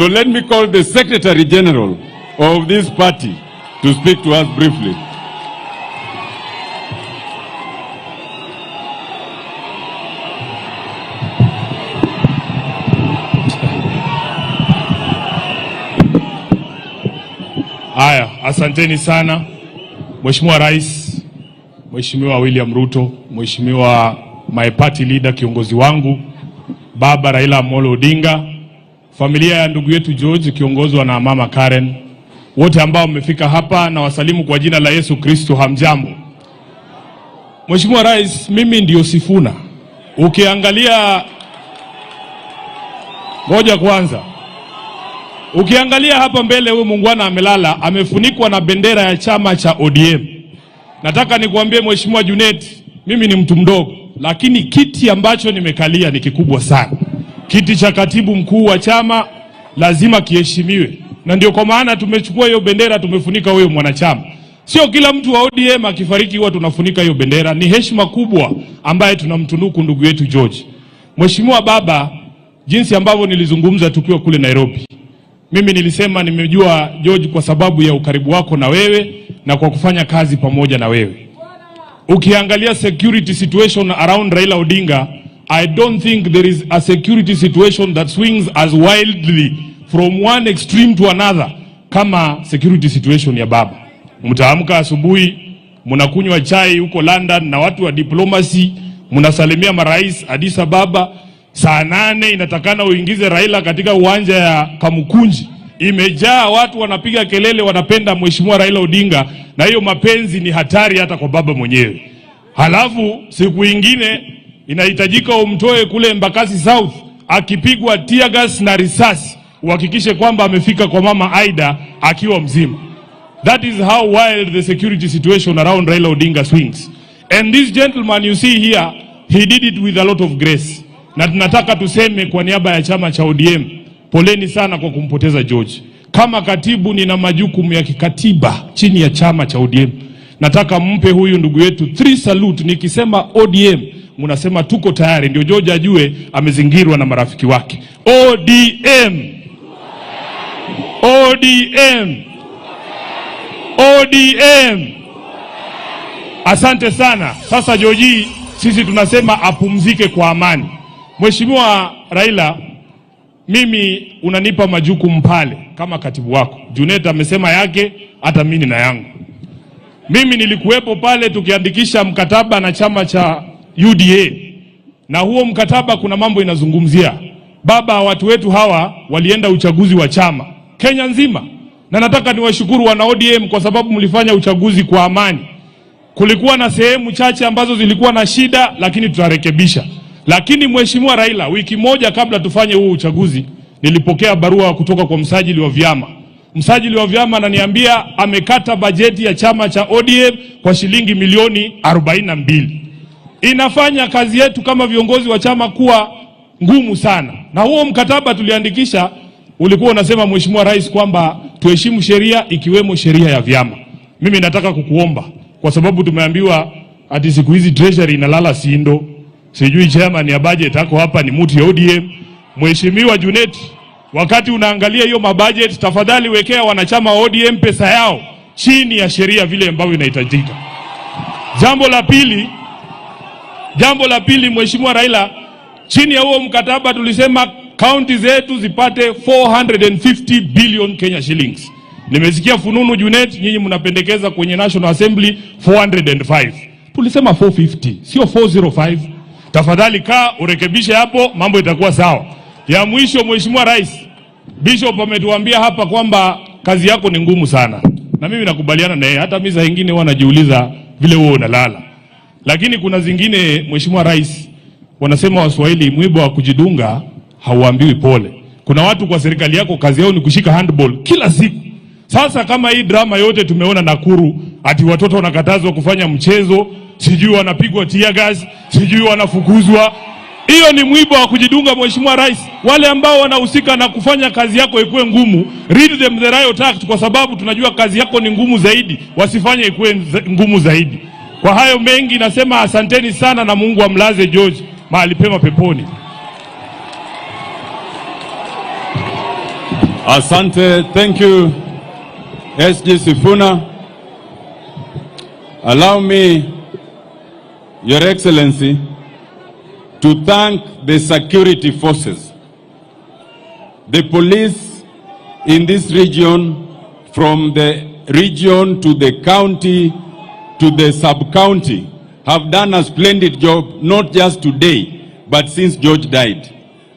So let me call the Secretary General of this party to speak to us briefly. Haya, asanteni sana. Mheshimiwa Rais, Mheshimiwa William Ruto, Mheshimiwa my party leader, kiongozi wangu, Baba Raila Odinga, familia ya ndugu yetu George kiongozwa na Mama Karen, wote ambao mmefika hapa na wasalimu kwa jina la Yesu Kristo, hamjambo. Mheshimiwa Rais, mimi ndio Sifuna. Ukiangalia ngoja kwanza. Ukiangalia hapa mbele huyu muungwana amelala, amefunikwa na bendera ya chama cha ODM. Nataka nikuambie Mheshimiwa Junet, mimi ni mtu mdogo, lakini kiti ambacho nimekalia ni kikubwa sana. Kiti cha katibu mkuu wa chama lazima kiheshimiwe. Na ndio kwa maana tumechukua hiyo bendera, tumefunika huyo mwanachama. Sio kila mtu wa ODM akifariki huwa tunafunika hiyo bendera. Ni heshima kubwa ambaye tunamtunuku ndugu yetu George. Mheshimiwa Baba, jinsi ambavyo nilizungumza tukiwa kule Nairobi, mimi nilisema nimejua George kwa sababu ya ukaribu wako na wewe na kwa kufanya kazi pamoja na wewe. Ukiangalia security situation around Raila Odinga, I don't think there is a security situation that swings as wildly from one extreme to another kama security situation ya baba. Mtaamka asubuhi, mnakunywa chai huko London na watu wa diplomacy, mnasalimia marais Addis Ababa. Saa 8 inatakana uingize Raila katika uwanja ya Kamukunji. Imejaa watu wanapiga kelele, wanapenda Mheshimiwa Raila Odinga, na hiyo mapenzi ni hatari hata kwa baba mwenyewe. Halafu siku ingine inahitajika umtoe kule Embakasi South akipigwa tear gas na risasi, uhakikishe kwamba amefika kwa mama Aida akiwa mzima. That is how wild the security situation around Raila Odinga swings. And this gentleman you see here, he did it with a lot of grace. Na tunataka tuseme kwa niaba ya chama cha ODM, poleni sana kwa kumpoteza George. Kama katibu nina majukumu ya kikatiba chini ya chama cha ODM. Nataka mpe huyu ndugu yetu 3 salute. Nikisema ODM, mnasema tuko tayari, ndio George ajue amezingirwa na marafiki wake. ODM. ODM. ODM. Asante sana. Sasa George, sisi tunasema apumzike kwa amani. Mheshimiwa Raila, mimi unanipa majukumu pale kama katibu wako. Junet amesema yake, hata mimi na yangu. Mimi nilikuwepo pale tukiandikisha mkataba na chama cha UDA. Na huo mkataba kuna mambo inazungumzia. Baba, watu wetu hawa walienda uchaguzi wa chama Kenya nzima. Na nataka niwashukuru wana ODM kwa sababu mlifanya uchaguzi kwa amani. Kulikuwa na sehemu chache ambazo zilikuwa na shida, lakini tutarekebisha. Lakini Mheshimiwa Raila, wiki moja kabla tufanye huo uchaguzi, nilipokea barua kutoka kwa msajili wa vyama. Msajili wa vyama ananiambia amekata bajeti ya chama cha ODM kwa shilingi milioni 42. Inafanya kazi yetu kama viongozi wa chama kuwa ngumu sana. Na huo mkataba tuliandikisha ulikuwa unasema Mheshimiwa Rais kwamba tuheshimu sheria ikiwemo sheria ya vyama. Mimi nataka kukuomba kwa sababu tumeambiwa ati siku hizi treasury inalala sindo. Sijui chairman ya budget hako hapa ni mtu ya ODM. Mheshimiwa Junet, wakati unaangalia hiyo mabudget, tafadhali wekea wanachama wa ODM pesa yao chini ya sheria vile ambavyo inahitajika. Jambo la pili Mheshimiwa Raila, chini ya huo mkataba tulisema county zetu zipate 450 billion Kenya shillings. Nimesikia fununu Junet, nyinyi mnapendekeza kwenye National Assembly 405. Tulisema 450, sio 405. Tafadhali kaa urekebishe hapo, mambo itakuwa sawa. Ya mwisho Mheshimiwa Rais, Bishop ametuambia hapa kwamba kazi yako ni ngumu sana. Na mimi nakubaliana naye, hata mimi saa nyingine huwa najiuliza vile wewe unalala. Lakini kuna zingine Mheshimiwa Rais, wanasema Waswahili mwiba wa kujidunga hauambiwi pole. Kuna watu kwa serikali yako kazi yao ni kushika handball kila siku. Sasa kama hii drama yote tumeona Nakuru, ati watoto wanakatazwa kufanya mchezo, sijui wanapigwa tear gas, sijui wanafukuzwa. Hiyo ni mwiba wa kujidunga Mheshimiwa Rais. Wale ambao wanahusika na kufanya kazi yako ikuwe ngumu, read them the riot act kwa sababu tunajua kazi yako ni ngumu zaidi, wasifanye ikuwe ngumu zaidi. Kwa hayo mengi nasema asanteni sana na Mungu amlaze George mahali pema peponi. Asante, thank you, SG Sifuna. Allow me, Your Excellency, to thank the security forces, the police in this region, from the region to the county to the sub-county, have done a splendid job, not just today, but since George died.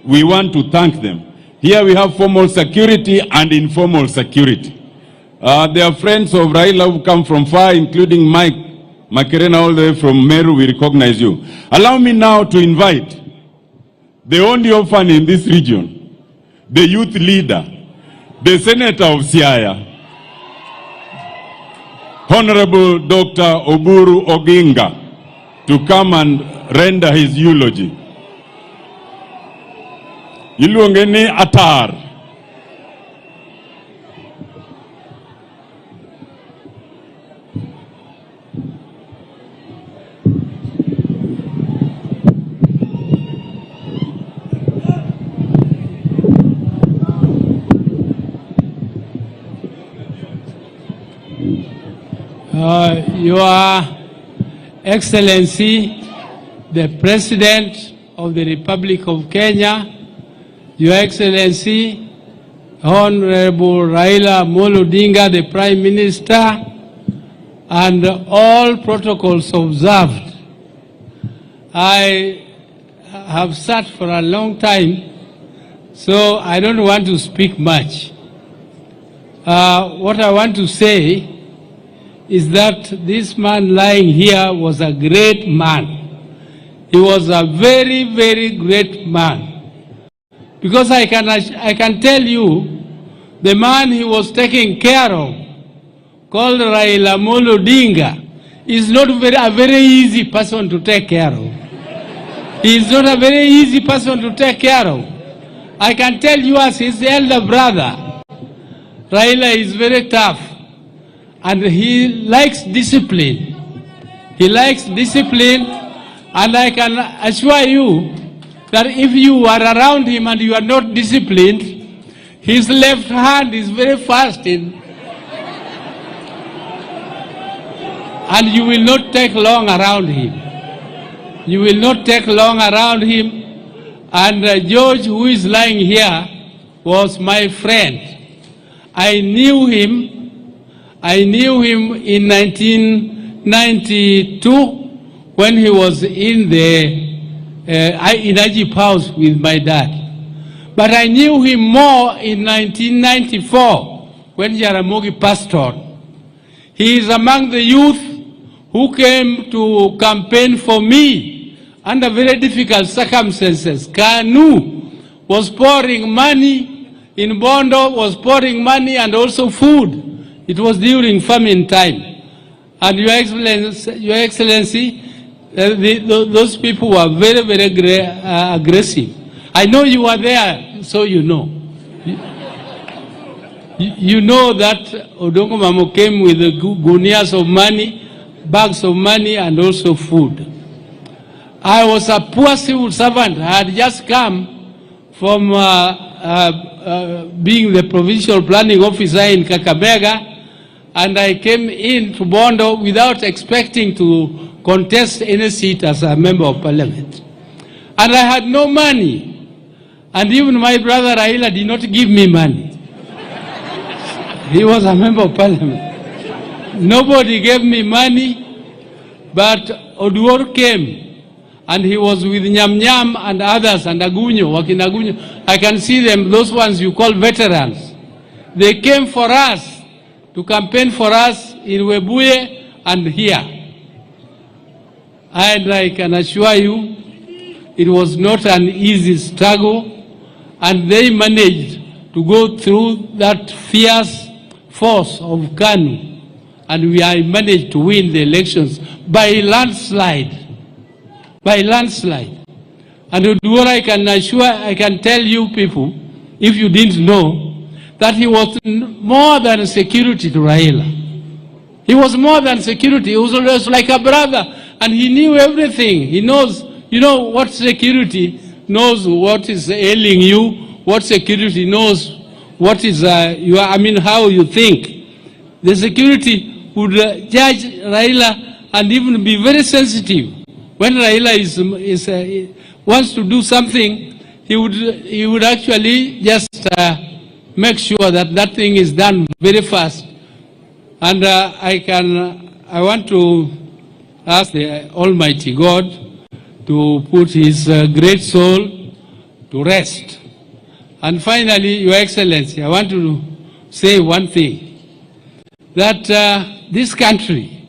We want to thank them. Here we have formal security and informal security. There are friends of Raila who come from far, including Mike Makerena, all the way from Meru. We recognize you. Allow me now to invite the only orphan in this region, the youth leader, the Senator of Siaya, Honorable Dr. Auburu Oinga, to come and render his eulogy. Iluongeni Atar. Your Excellency, the President of the Republic of Kenya, Your Excellency, Honorable Raila Odinga, the Prime Minister, and all protocols observed. I have sat for a long time, so I don't want to speak much. What I want to say is that this man lying here was a great man. He was a very, very great man. Because I can tell you, the man he was taking care of, called Raila Odinga, is not a very easy person to take care of. He is not a very easy person to take care of. I can tell you as his elder brother, Raila is very tough. And he likes discipline. He likes discipline, and I can assure you that if you are around him and you are not disciplined, his left hand is very fast and you will not take long around him. You will not take long around him. And George, who is lying here, was my friend. I knew him in 1992 when he was in the Ajip house with my dad. But I knew him more in 1994 when Jaramogi passed on. He is among the youth who came to campaign for me under very difficult circumstances. KANU was pouring money, in Bondo was pouring money and also food. It was during famine time. And Your Excellency, those people were very, very aggressive. I know you were there, so you know. You know that Odongo Mamo came with the gunias of money, bags of money, and also food. I was a poor civil servant. I had just come from being the provincial planning officer in Kakamega, and I came in to Bondo without expecting to contest any seat as a member of parliament. And I had no money. And even my brother Raila did not give me money. He was a member of parliament. Nobody gave me money, but Oduor came. And he was with Nyam Nyam and others, and Agunyo, Wakinagunyo. I can see them, those ones you call veterans. They came for us, to campaign for us in Webuye and here. And I can assure you, it was not an easy struggle, and they managed to go through that fierce force of KANU, and we managed to win the elections by landslide. By landslide. And what I can assure, I can tell you people, if you didn't know, that he was more than security to Raila. He was more than security. He was always like a brother, and he knew everything. He knows, you know, what security knows what is ailing you, what security knows what is how you think. The security would judge Raila and even be very sensitive. When Raila wants to do something, he would actually just make sure that that thing is done very fast. And I want to ask the Almighty God to put his great soul to rest. And finally, Your Excellency, I want to say one thing, that this country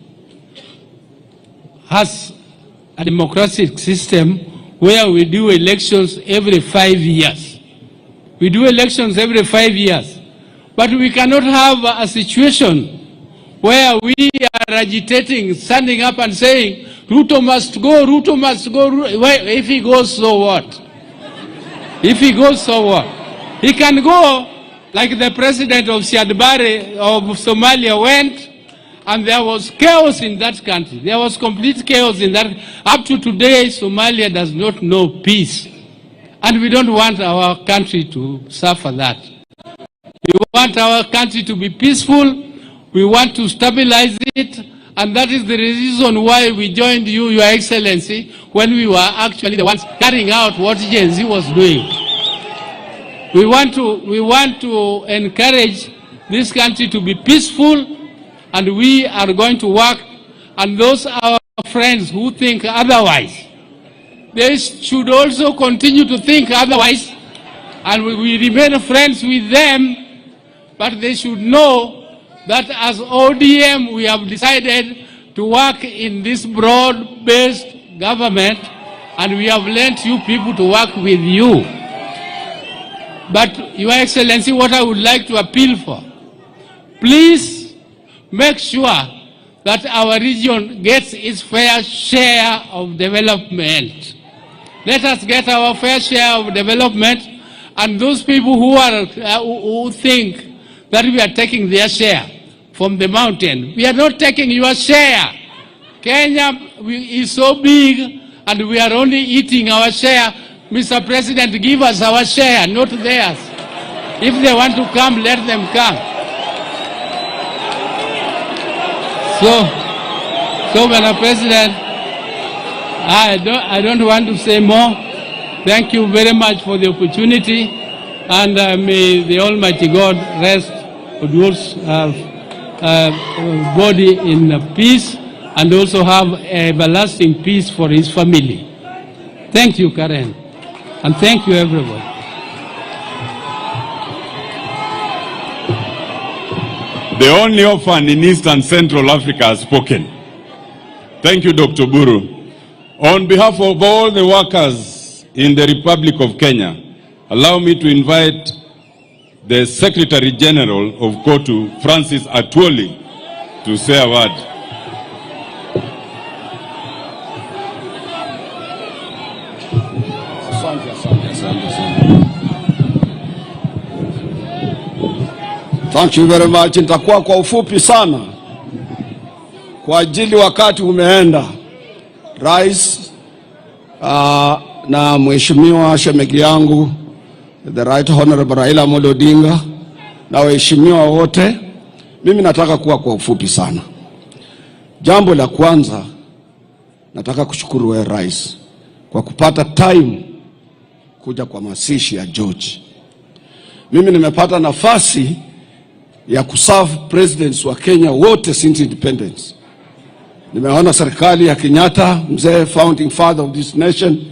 has a democratic system where we do elections every 5 years. We do elections every 5 years. But we cannot have a situation where we are agitating, standing up and saying, Ruto must go, Ruto must go. If he goes, so what? If he goes, so what? He can go like the president of Siadbari of Somalia went, and there was chaos in that country. There was complete chaos in that. Up to today, Somalia does not know peace. And we don't want our country to suffer that. We want our country to be peaceful. We want to stabilize it. And that is the reason why we joined you, Your Excellency, when we were actually the ones carrying out what Gen Z was doing. We want to encourage this country to be peaceful, and we are going to work. And those our friends who think otherwise, they should also continue to think otherwise, and we remain friends with them, but they should know that as ODM we have decided to work in this broad-based government, and we have lent you people to work with you. But Your Excellency, what I would like to appeal for, please make sure that our region gets its fair share of development. Let us get our fair share of development, and those people who think that we are taking their share from the mountain, we are not taking your share. Kenya is so big, and we are only eating our share. Mr. President, give us our share, not theirs. If they want to come, let them come. So, Mr. President, I don't want to say more. Thank you very much for the opportunity, and may the Almighty God rest Odur's body in peace, and also have everlasting peace for his family. Thank you, Karen, and thank you, everyone. The only orphan in East and Central Africa has spoken. Thank you, Dr. Buru. On behalf of all the workers in the Republic of Kenya, allow me to invite the Secretary General of KOTU, Francis Atoli, to say a word. Thank you very much. Nitakuwa kwa ufupi sana kwa ajili wakati umeenda. Rais na mheshimiwa shemegi yangu the Right Honorable Raila Odinga na waheshimiwa wote, mimi nataka kuwa kwa ufupi sana. Jambo la kwanza, nataka kushukuru wewe rais kwa kupata time kuja kwa mazishi ya George. Mimi nimepata nafasi ya kuserve presidents wa Kenya wote since independence. Nimeona serikali ya Kenyatta, mzee founding father of this nation.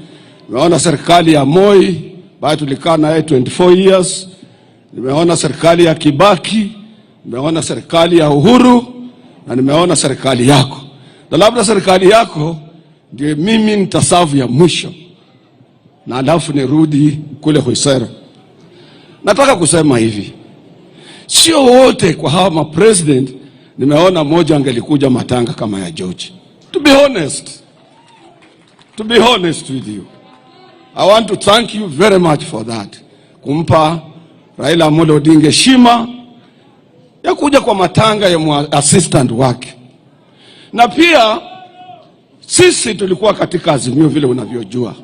Nimeona serikali ya Moi, baada tulikaa naye 24 years. Nimeona serikali ya Kibaki, nimeona serikali ya Uhuru, na nimeona serikali yako. Na labda serikali yako ndio mimi nitaserve ya mwisho, na alafu nirudi kule Hoisera. Nataka kusema hivi, sio wote kwa hawa ma president nimeona moja angelikuja matanga kama ya George. To be honest with you, I want to thank you very much for that. Kumpa Raila Odinga heshima ya kuja kwa matanga ya assistant wake. Na pia sisi tulikuwa katika Azimio vile unavyojua.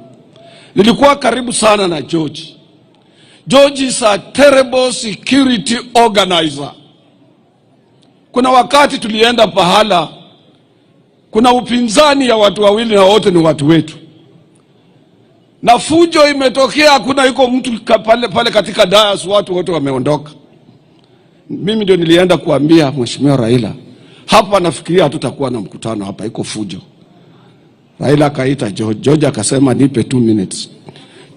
Nilikuwa karibu sana na George. George is a terrible security organizer. Kuna wakati tulienda pahala, kuna upinzani ya watu wawili na wote ni watu wetu, na fujo imetokea, kuna yuko mtu pale katika dais, watu wote wameondoka. Mimi ndio nilienda kuambia Mheshimiwa Raila, hapa nafikiria hatutakuwa na mkutano hapa, iko fujo. Raila akaita George. George akasema nipe 2 minutes.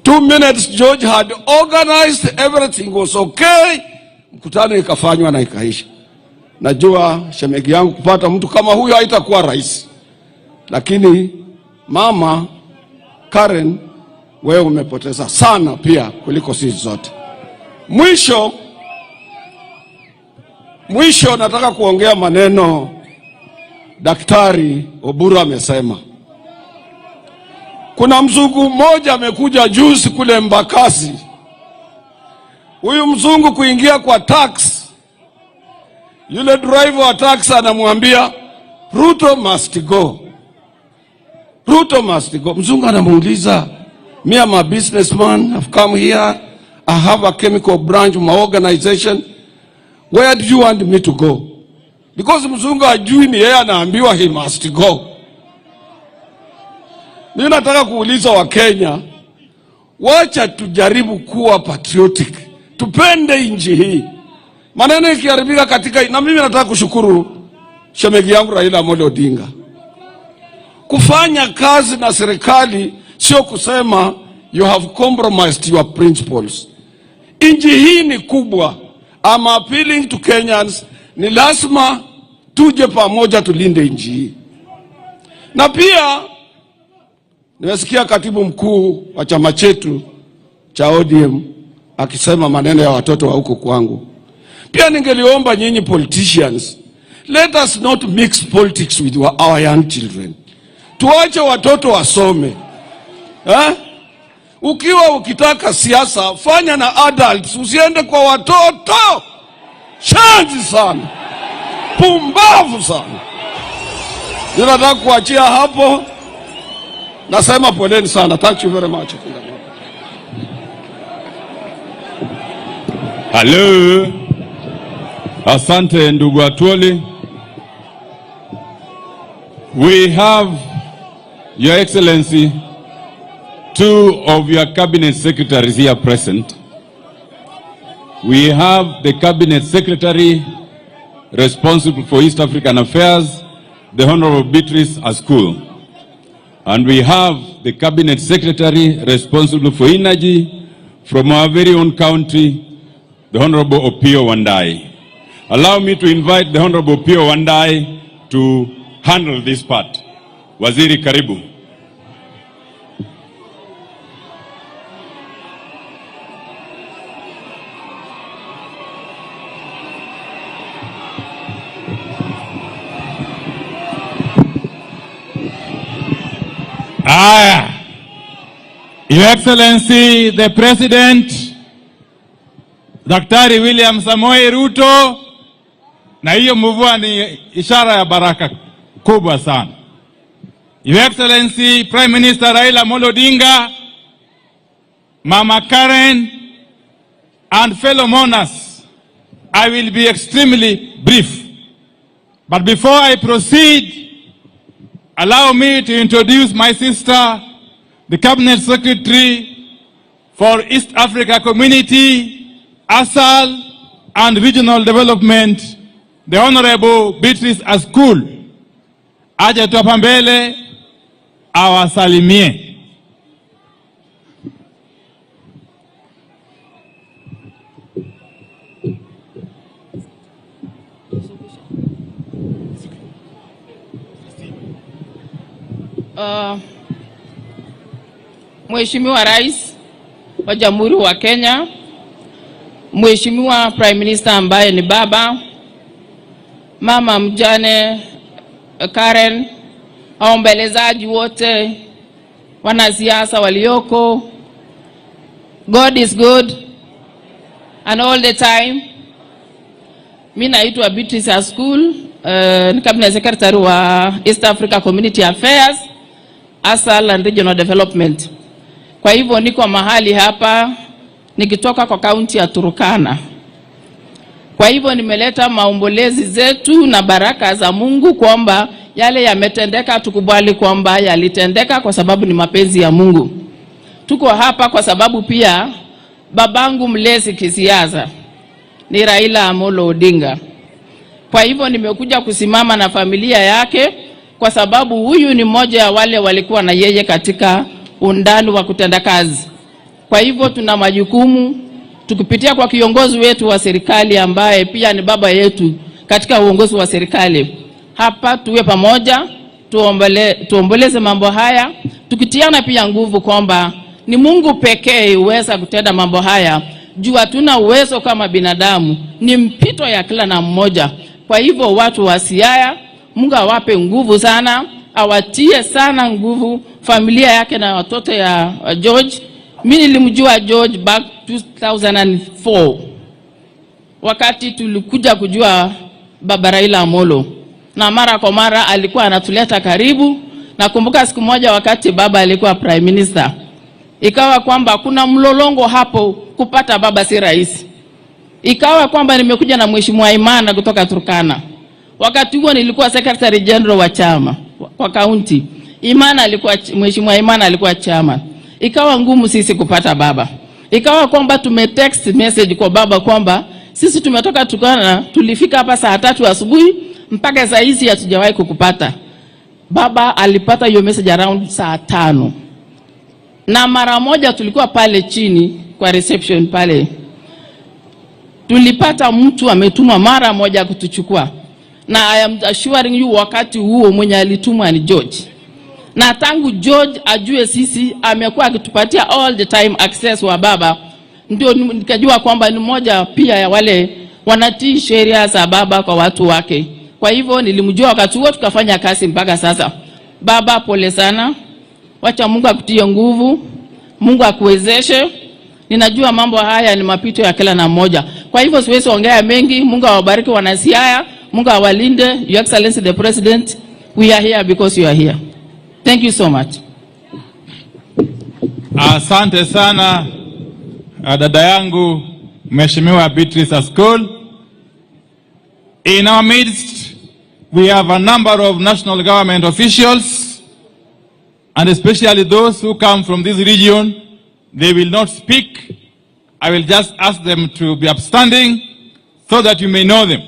2 minutes, George had organized, everything was okay. Mkutano ikafanywa na ikaisha. Najua shemegi yangu kupata mtu kama huyo haitakuwa rahisi, lakini mama Karen, wewe umepoteza sana pia kuliko sisi zote. Mwisho nataka kuongea maneno Daktari Auburu amesema. Kuna mzungu mmoja amekuja juzi kule Mbakasi. Huyu mzungu kuingia kwa tax, yule driver wa tax anamwambia Ruto must go. Ruto must go. Mzungu anamuuliza, me am a businessman, I've come here, I have a chemical branch of my organization, where do you want me to go? Because mzungu ajui ni yeye anaambiwa he must go. Mimi nataka kuuliza wa Kenya, wacha tujaribu kuwa patriotic, tupende nchi hii. Maneno ikiharibika katika, na mimi nataka kushukuru shemegi yangu Raila Odinga. Kufanya kazi na serikali sio kusema you have compromised your principles. Nchi hii ni kubwa. I'm appealing to Kenyans, ni lazima tuje pamoja tulinde nchi hii. Na pia nimesikia katibu mkuu wa chama chetu cha ODM akisema maneno ya watoto wa huko kwangu. Pia ningeliomba nyinyi politicians, let us not mix politics with our young children. Tuache watoto wasome. Ukiwa ukitaka siasa, fanya na adults, usiende kwa watoto. Shanzi sana, pumbavu sana. Ninataka kuachia hapo. Nasema poleni sana. Thank you very much. Hello. Asante ndugu Atoli. We have, Your Excellency, 2 of your cabinet secretaries here present. We have the cabinet secretary responsible for East African affairs, the Honorable Beatrice Askul. And we have the cabinet secretary responsible for energy from our very own county, the Honorable Opiyo Wandayi. Allow me to invite the Honorable Opiyo Wandayi to handle this part. Waziri, karibu. Your Excellency, the President, Daktari William Samoei Ruto, na hiyo mvua ni ishara ya baraka kubwa sana. Your Excellency, Prime Minister Raila Odinga, Mama Karen, and fellow mourners, I will be extremely brief. But before I proceed, allow me to introduce my sister, the Cabinet Secretary for East Africa Community, ASAL, and Regional Development, the Honorable Beatrice Askul. Aje tuapa mbele awasalimie. Mheshimiwa Rais wa Jamhuri wa Kenya, Mheshimiwa Prime Minister ambaye ni baba, mama mjane Karen, waombelezaji wote, wanasiasa walioko, God is good and all the time. Mimi naitwa Beatrice Askul, ni Cabinet Secretary wa East Africa Community Affairs, ASAL and Regional Development. Kwa hivyo niko mahali hapa nikitoka kwa kaunti ya Turkana. Kwa hivyo nimeleta maombolezi zetu na baraka za Mungu kwamba yale yametendeka tukubali kwamba yalitendeka kwa sababu ni mapenzi ya Mungu. Tuko hapa kwa sababu pia babangu mlezi kisiasa ni Raila Amolo Odinga. Kwa hivyo nimekuja kusimama na familia yake kwa sababu huyu ni mmoja ya wale walikuwa na yeye katika undani wa kutenda kazi. Kwa hivyo tuna majukumu tukipitia kwa kiongozi wetu wa serikali ambaye pia ni baba yetu katika uongozi wa serikali. Hapa tuwe pamoja, tuomboleze mambo haya, tukitiana pia nguvu kwamba ni Mungu pekee uweza kutenda mambo haya. Juu hatuna uwezo kama binadamu, ni mpito ya kila na mmoja. Kwa hivyo watu wa Siaya, Mungu awape nguvu sana, awatie sana nguvu familia yake na watoto ya George. Mimi nilimjua George back 2004 wakati tulikuja kujua baba Raila Amolo, na mara kwa mara alikuwa anatuleta karibu. Nakumbuka siku moja wakati baba alikuwa prime minister, ikawa kwamba kuna mlolongo hapo kupata baba si rahisi. Ikawa kwamba nimekuja na mheshimiwa Imana kutoka Turkana. Wakati huo nilikuwa secretary general wa chama kwa county. Mheshimiwa Imana alikuwa chama. Ikawa ngumu sisi kupata baba. Ikawa kwamba tumetext message kwa baba kwamba sisi tumetoka Turkana, tulifika hapa saa 3 asubuhi mpaka saa hizi hatujawahi kukupata. Baba alipata hiyo message around saa 5. Na mara moja tulikuwa pale chini kwa reception pale. Tulipata mtu ametumwa mara moja kutuchukua. Na I am assuring you wakati huo mwenye alitumwa ni George. Na tangu George ajue sisi amekuwa akitupatia all the time access wa baba. Ndio nikajua kwamba ni mmoja pia ya wale wanatii sheria za baba kwa watu wake. Kwa hivyo nilimjua wakati huo tukafanya kazi mpaka sasa. Baba pole sana. Wacha Mungu akutie nguvu. Mungu akuwezeshe. Ninajua mambo haya ni mapito ya kila na mmoja. Kwa hivyo siwezi ongea mengi. Mungu awabariki wana Siaya. Mungu awalinde. Your Excellency the President, we are here because you are here. Thank you so much. Asante sana dada yangu Mheshimiwa Beatrice Askol. In our midst, we have a number of national government officials, and especially those who come from this region. They will not speak. I will just ask them to be upstanding so that you may know them.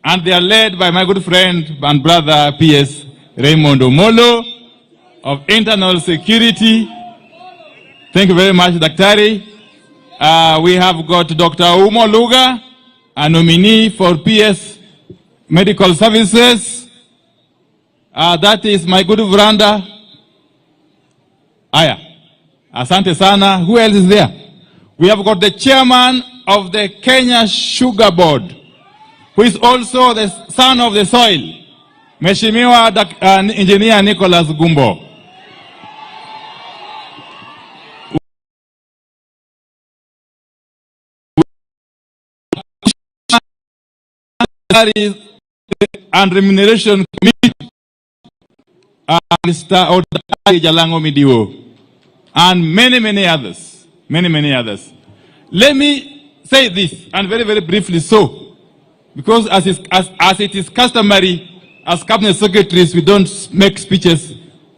And they are led by my good friend and brother PS Raymond Omolo of Internal Security. Thank you very much, Daktari. We have got Dr. Umo Luga, a nominee for PS Medical Services. That is my good Vranda. Aya. Asante sana. Who else is there? We have got the chairman of the Kenya Sugar Board, who is also the son of the soil, Mheshimiwa Engineer Nicholas Gumbo. And Remuneration Committee, Mr. Odai Jalango Midiwo, and many others, many others. Let me say this, and very, very briefly so, because as it is customary, as cabinet secretaries, we don't make speeches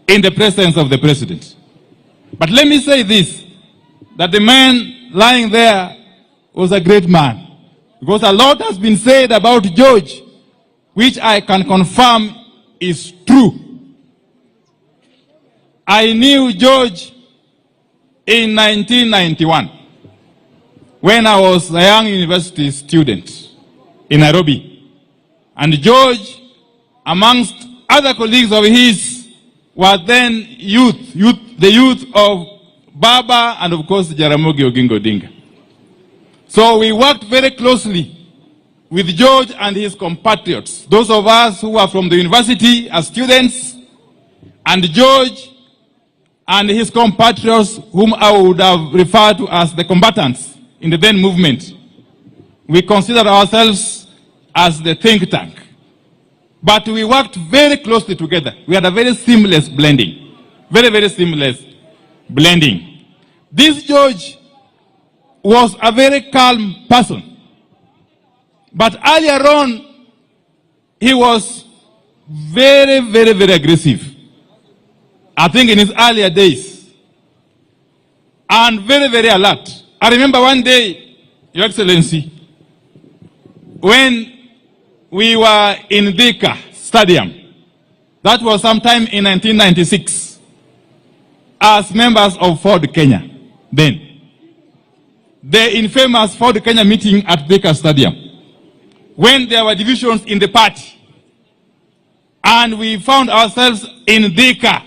in the presence of the president. But let me say this, that the man lying there was a great man. Because a lot has been said about George, which I can confirm is true. I knew George in 1991, when I was a young university student in Nairobi. And George, amongst other colleagues of his, were then the youth of Baba and of course Jaramogi Oginga Odinga. So we worked very closely with George and his compatriots, those of us who were from the university as students, and George and his compatriots, whom I would have referred to as the combatants in the then movement. We consider ourselves as the think tank. But we worked very closely together. We had a very seamless blending. Very, very seamless blending. This George was a very calm person. But earlier on, he was very, very, very aggressive. I think in his earlier days. And very, very alert. I remember one day, Your Excellency, when we were in Thika Stadium, that was sometime in 1996, as members of Ford Kenya then. The infamous Ford Kenya meeting at Thika Stadium, when there were divisions in the party, and we found ourselves in Thika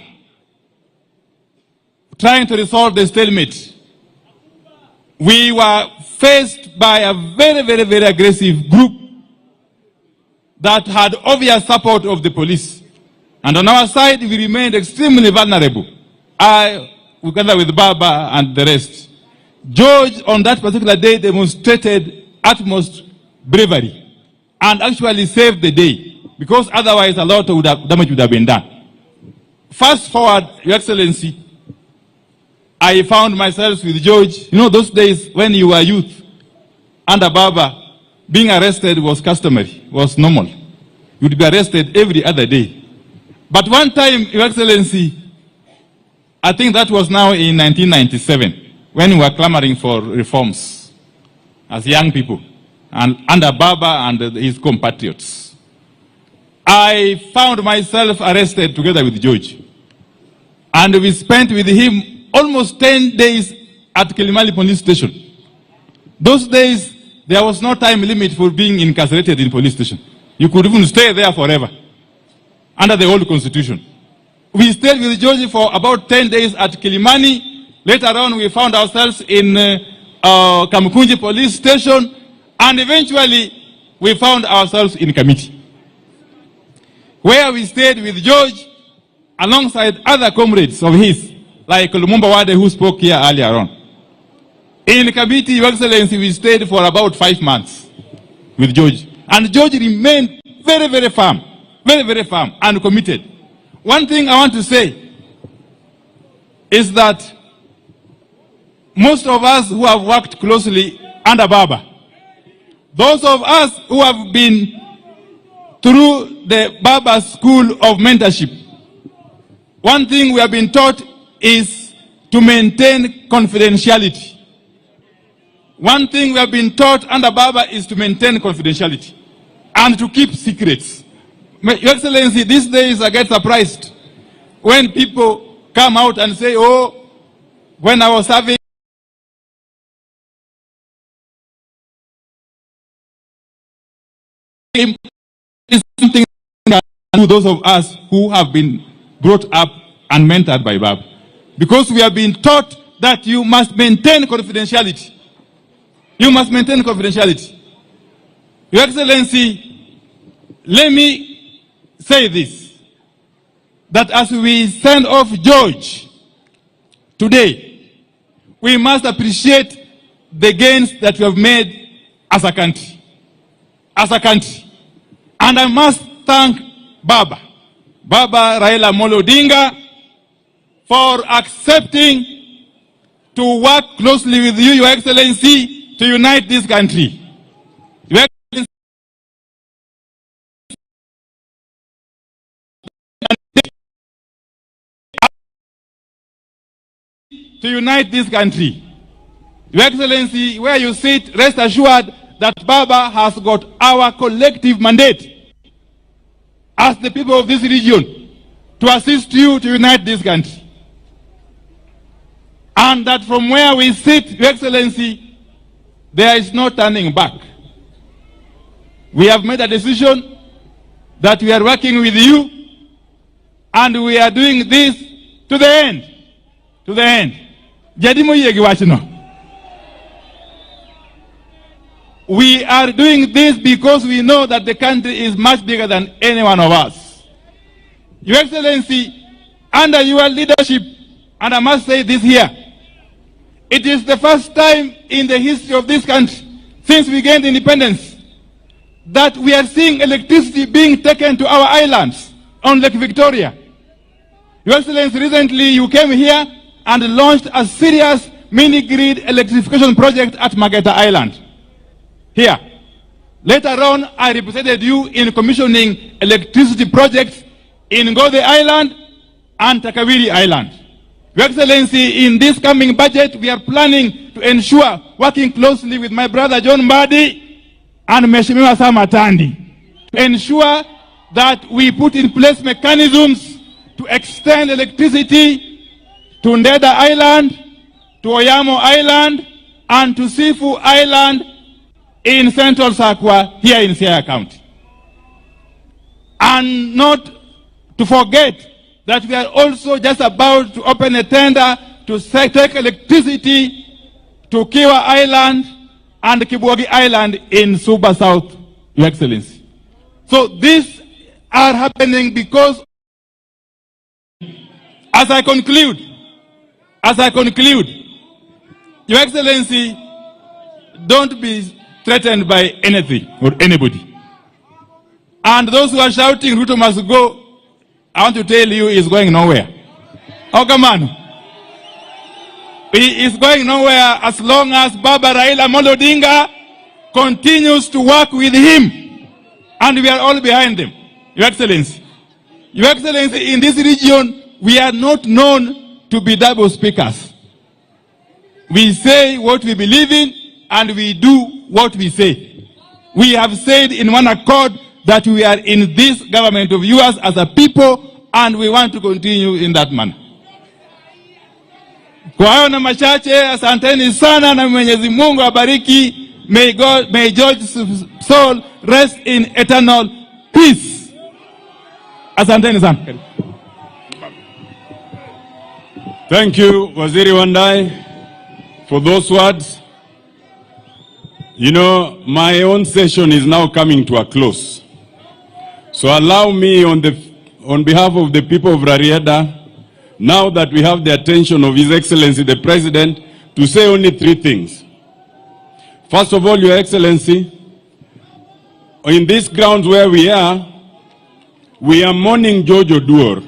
trying to resolve the stalemate. We were faced by a very, very, very aggressive group that had obvious support of the police. And on our side, we remained extremely vulnerable. Together with Baba and the rest. George, on that particular day, demonstrated utmost bravery and actually saved the day, because otherwise a lot of damage would have been done. Fast forward, Your Excellency, I found myself with George. You know, those days when you were youth, under Baba, being arrested was customary, was normal. You'd be arrested every other day. But one time, Your Excellency, I think that was now in 1997, when we were clamoring for reforms as young people, and under Baba and his compatriots. I found myself arrested together with George. And we spent with him almost 10 days at Kilimali police station. Those days, there was no time limit for being incarcerated in police station. You could even stay there forever, under the old constitution. We stayed with George for about 10 days at Kilimani. Later on, we found ourselves in Kamukunji police station, and eventually, we found ourselves in Kamiti, where we stayed with George alongside other comrades of his, like Lumumba Wade, who spoke here earlier on. In Kamiti, Your Excellency, we stayed for about 5 months with George. And George remained very, very firm and committed. One thing I want to say is that most of us who have worked closely under Baba, those of us who have been through the Baba School of Mentorship, one thing we have been taught is to maintain confidentiality. One thing we have been taught under Baba is to maintain confidentiality and to keep secrets. Your Excellency, these days I get surprised when people come out and say, oh, when I was serving something to those of us who have been brought up and mentored by Baba. Because we have been taught that you must maintain confidentiality. You must maintain confidentiality. Your Excellency, let me say this, that as we send off George today, we must appreciate the gains that we have made as a country. As a country. And I must thank Baba Raila Odinga, for accepting to work closely with you, Your Excellency, to unite this country. Your Excellency, to unite this country. Your Excellency, where you sit, rest assured that Baba has got our collective mandate as the people of this region to assist you to unite this country. And that from where we sit, Your Excellency, there is no turning back. We have made a decision that we are working with you, and we are doing this to the end. To the end. We are doing this because we know that the country is much bigger than any one of us. Your Excellency, under your leadership, and I must say this here, it is the first time in the history of this country, since we gained independence, that we are seeing electricity being taken to our islands on Lake Victoria. Your Excellency, recently you came here and launched a serious mini-grid electrification project at Mageta Island. Here. Later on, I represented you in commissioning electricity projects in Ngode Island and Takawiri Island. Your Excellency, in this coming budget, we are planning to ensure, working closely with my brother John Mbadi and Mheshimiwa Samatandi, to ensure that we put in place mechanisms to extend electricity to Ndeda Island, to Oyamo Island, and to Sifu Island in Central Sakwa, here in Siaya County. And not to forget that we are also just about to open a tender to take electricity to Kiwa Island and Kibuagi Island in Suba South, Your Excellency. So these are happening because, as I conclude, Your Excellency, don't be threatened by anything or anybody. And those who are shouting, Ruto must go, I want to tell you, he is going nowhere. Oh, come on. He is going nowhere as long as Baba Raila Odinga continues to work with him. And we are all behind him. Your Excellency. Your Excellency, in this region, we are not known to be double speakers. We say what we believe in, and we do what we say. We have said in one accord that we are in this government of yours as a people, and we want to continue in that manner. Kwa hayo na machache, asanteni sana na Mwenyezi Mungu abariki. May George's soul rest in eternal peace. Asanteni sana. Thank you, Waziri Wandai, for those words. You know, my own session is now coming to a close. So allow me on behalf of the people of Rarieda, now that we have the attention of His Excellency the President, to say only three things. First of all, Your Excellency, in these grounds where we are mourning George Oduor,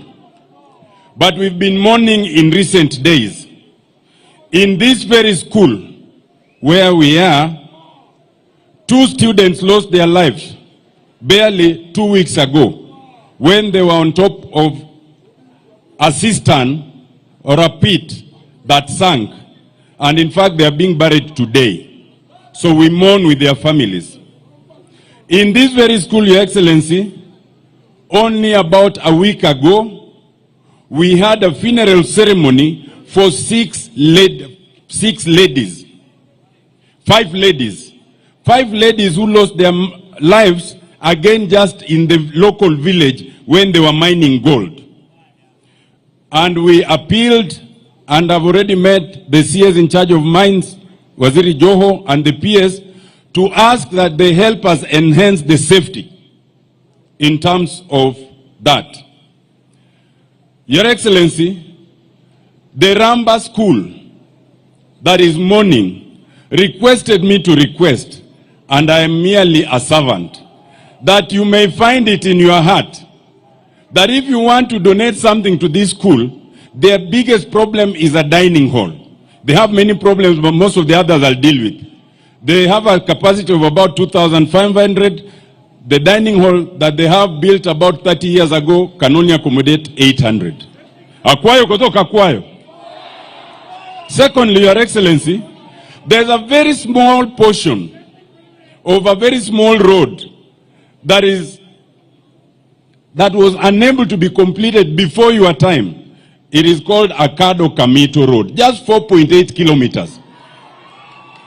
but we've been mourning in recent days. In this very school where we are, 2 students lost their lives barely 2 weeks ago when they were on top of a cistern or a pit that sank. And in fact, they are being buried today. So we mourn with their families. In this very school, Your Excellency, only about a week ago, we had a funeral ceremony for 5 ladies. 5 ladies. 5 ladies who lost their lives again just in the local village when they were mining gold. And we appealed, and I've already met the CS in charge of mines, Waziri Joho, and the PS, to ask that they help us enhance the safety in terms of that. Your Excellency, the Ramba school that is mourning requested me to request, and I am merely a servant, that you may find it in your heart that if you want to donate something to this school, their biggest problem is a dining hall. They have many problems, but most of the others I'll deal with. They have a capacity of about 2,500. The dining hall that they have built about 30 years ago can only accommodate 800. Akwayo kutoka Akwayo. Secondly, Your Excellency, there's a very small portion of a very small road that was unable to be completed before your time. It is called Akado Kamito Road, just 4.8 kilometers.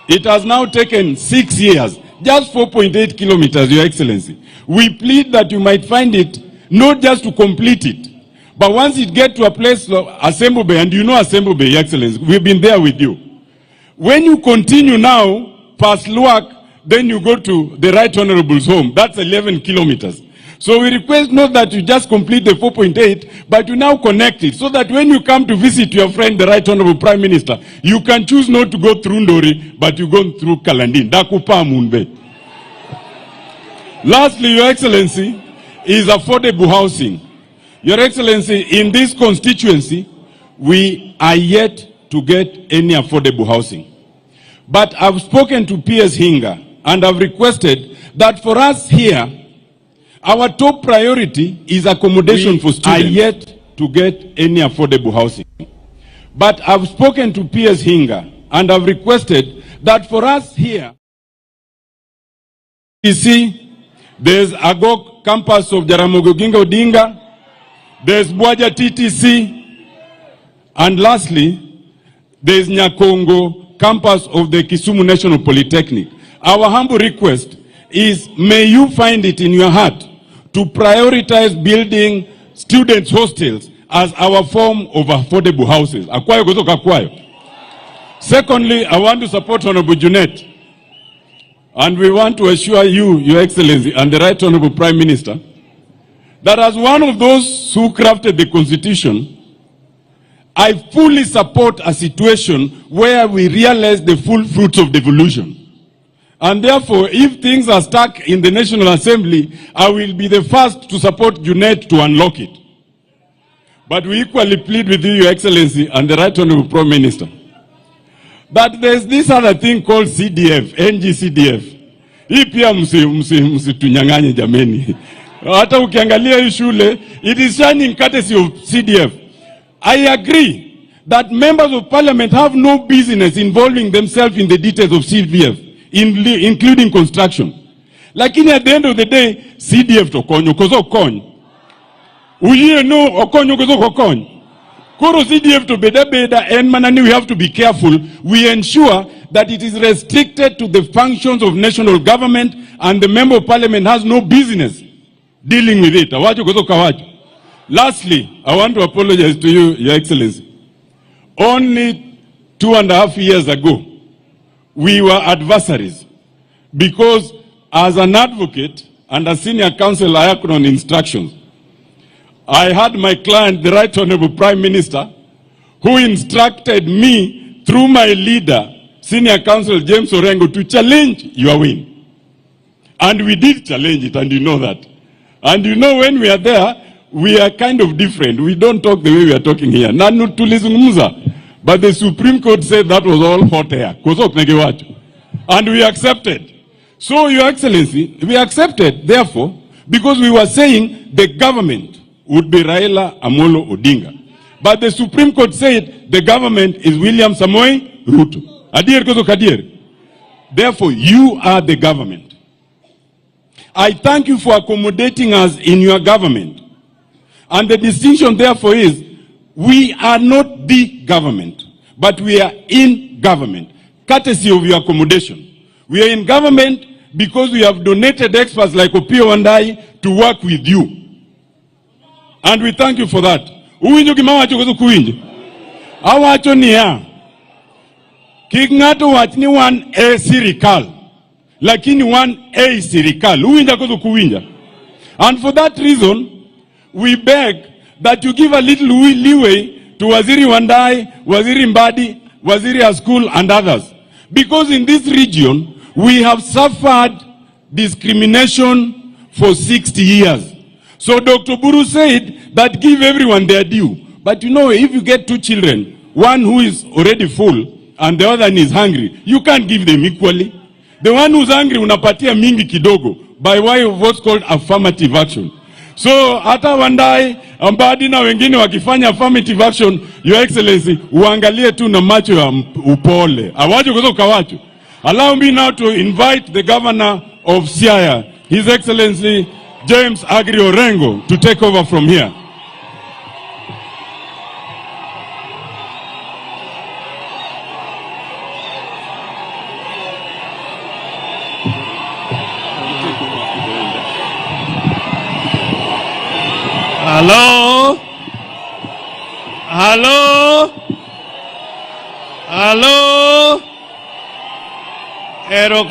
It has now taken 6 years, just 4.8 kilometers, Your Excellency. We plead that you might find it, not just to complete it, but once it gets to a place of Assembly Bay, and you know Assembly Bay, Your Excellency, we've been there with you. When you continue now, past Luak, then you go to the Right Honorable's home. That's 11 kilometers. So we request not that you just complete the 4.8, but you now connect it, so that when you come to visit your friend, the Right Honorable Prime Minister, you can choose not to go through Ndori, but you go through Kalandin. Dakupa Munbe. Lastly, Your Excellency, is affordable housing. Your Excellency, in this constituency, we are yet to get any affordable housing. But I've spoken to PS Hinga and I've requested that for us here, our top priority is accommodation for students. We are yet to get any affordable housing. But I've spoken to PS Hinga and I've requested that for us here, you see, there's Agok campus of Jaramogi Odinga, there's Bwaja TTC, and lastly, there's Nyakongo campus of the Kisumu National Polytechnic. Our humble request is, may you find it in your heart to prioritize building students' hostels as our form of affordable houses. Akwayo gozo kakwayo. Secondly, I want to support Honorable Junet, and we want to assure you, Your Excellency, and the Right Honorable Prime Minister, that as one of those who crafted the Constitution, I fully support a situation where we realize the full fruits of devolution. And therefore, if things are stuck in the National Assembly, I will be the first to support Junet to unlock it. But we equally plead with you, Your Excellency, and the Right Honorable Prime Minister, that there's this other thing called CDF, NGCDF. Hii pia msitunyang'anye jameni. Hata ukiangalia hii shule, it is shining courtesy of CDF. I agree that members of parliament have no business involving themselves in the details of CDF, including construction. Lakini at the end of the day, CDF tokonyo, kozo konyo. Uye no, okonyo kozo kokonyo. Koro CDF to beda, and manani, we have to be careful. We ensure that it is restricted to the functions of national government, and the member of parliament has no business dealing with it. Awajo kozo kawajo. Lastly, I want to apologize to you, Your Excellency. Only 2.5 years ago, we were adversaries because as an advocate and a senior counsel, I acted on instructions. I had my client, the Right Honorable Prime Minister, who instructed me through my leader, Senior Counsel James Orengo, to challenge your win. And we did challenge it, and you know that. And you know, when we are there, we are kind of different. We don't talk the way we are talking here. Nanu tulizungumza. But the Supreme Court said that was all hot air. And we accepted. So, Your Excellency, we accepted, therefore, because we were saying the government would be Raila Amolo Odinga. But the Supreme Court said the government is William Samoei Ruto. Adir kozo kadir. Therefore, you are the government. I thank you for accommodating us in your government. And the distinction, therefore, is we are not the government, but we are in government, courtesy of your accommodation. We are in government because we have donated experts like Opio and I to work with you. And we thank you for that. Uwinjo kimawa chokozo kuwinjo. Awacho ni ya. Kikngato wachni wan sirikal. Lakini wan sirikal. Uwinja kozo kuwinja. And for that reason, we beg that you give a little leeway to Waziri Wandai, Waziri Mbadi, Waziri Askul, and others. Because in this region, we have suffered discrimination for 60 years. So Dr. Buru said that give everyone their due. But you know, if you get two children, one who is already full and the other is hungry, you can't give them equally. The one who's hungry unapatia mingi kidogo by way of what's called affirmative action. So hata Wandai, Mbadi na wengine wakifanya affirmative action, Your Excellency, uangalie tu na macho ya upole. Awajo kuzo kawacho. Allow me now to invite the governor of Siaya, His Excellency James Auburu Orengo, to take over from here. Hello? Hello? Hello? Ero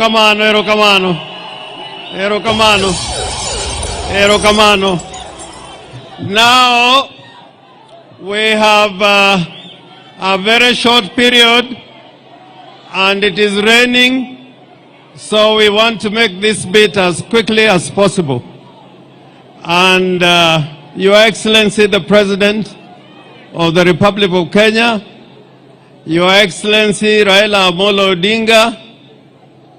kamano. Now, we have a very short period and it is raining, so we want to make this bit as quickly as possible. And Your Excellency, the President of the Republic of Kenya, Your Excellency Raila Odinga,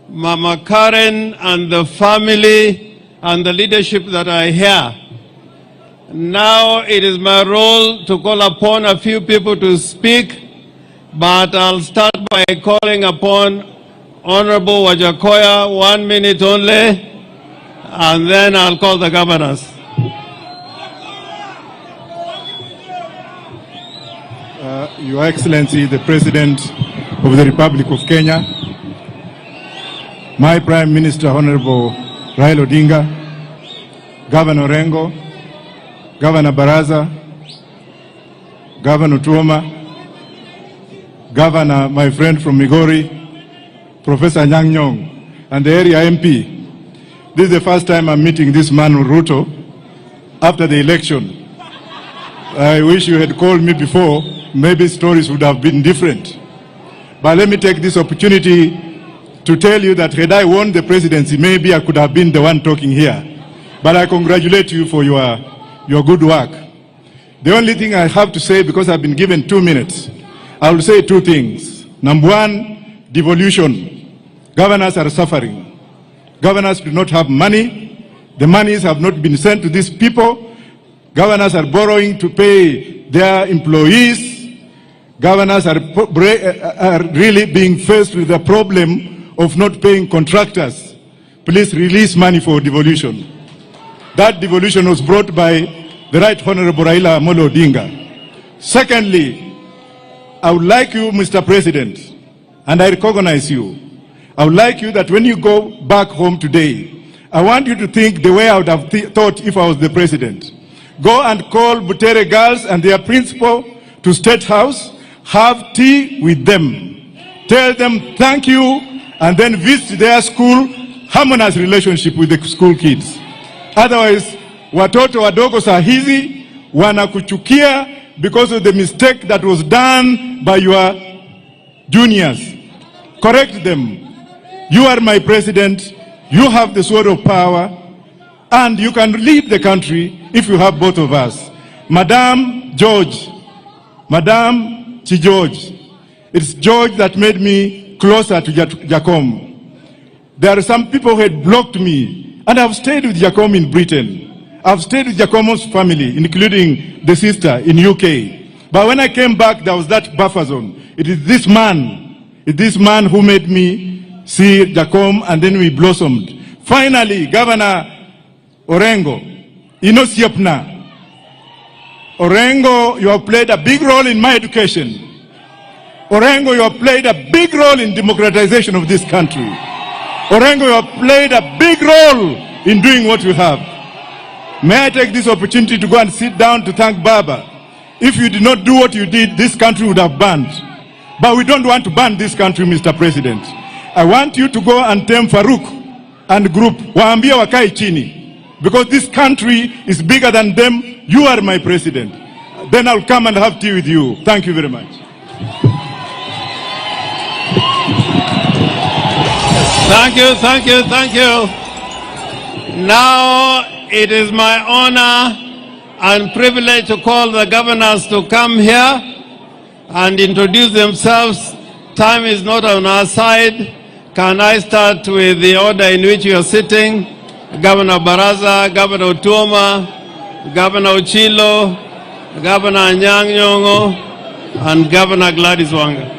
Mama Karen and the family and the leadership that are here. Now it is my role to call upon a few people to speak, but I'll start by calling upon Honorable Wajakoya, 1 minute only, and then I'll call the governors. Your Excellency, the President of the Republic of Kenya, my Prime Minister, Honorable Raila Odinga, Governor Orengo, Governor Baraza, Governor Tuoma, Governor, my friend from Migori, Professor Nyang, and the area MP. This is the first time I'm meeting this man, Ruto, after the election. I wish you had called me before. Maybe stories would have been different. But let me take this opportunity to tell you that had I won the presidency, maybe I could have been the one talking here. But I congratulate you for your good work. The only thing I have to say, because I've been given 2 minutes, I will say 2 things. Number one, devolution. Governors are suffering. Governors do not have money. The monies have not been sent to these people. Governors are borrowing to pay their employees. Governors are really being faced with the problem of not paying contractors. Please release money for devolution. That devolution was brought by the Right Honorable Raila Odinga. Secondly, I would like you, Mr. President, and I recognize you, I would like you that when you go back home today, I want you to think the way I would have thought if I was the president. Go and call Butere girls and their principal to State House, have tea with them. Tell them thank you, and then visit their school, harmonize relationship with the school kids. Otherwise, watoto wadogo saa hizi wanakuchukia because of the mistake that was done by your juniors. Correct them. You are my president. You have the sword of power, and you can lead the country if you have both of us. Madam George, Madam George, it's George that made me closer to Jacom. There are some people who had blocked me, and I've stayed with Jacom in Britain. I've stayed with Jacom's family, including the sister in UK. But when I came back, there was that buffer zone. It is this man who made me see Jacom, and then we blossomed. Finally, Governor Orengo, Inosiopna. Orengo, you have played a big role in my education. Orengo, you have played a big role in democratization of this country. Orengo, you have played a big role in doing what we have. May I take this opportunity to go and sit down to thank Baba. If you did not do what you did, this country would have burned. But we don't want to burn this country, Mr. President. I want you to go and tell Farouk and group, waambie wakae chini. Because this country is bigger than them. You are my president. Then I'll come and have tea with you. Thank you very much. Thank you, thank you, thank you. Now it is my honor and privilege to call the governors to come here and introduce themselves. Time is not on our side. Can I start with the order in which you are sitting? Governor Baraza, Governor Tuoma, Governor Ochilo, Governor Anyang' Nyong'o, and Governor Gladys Wanga.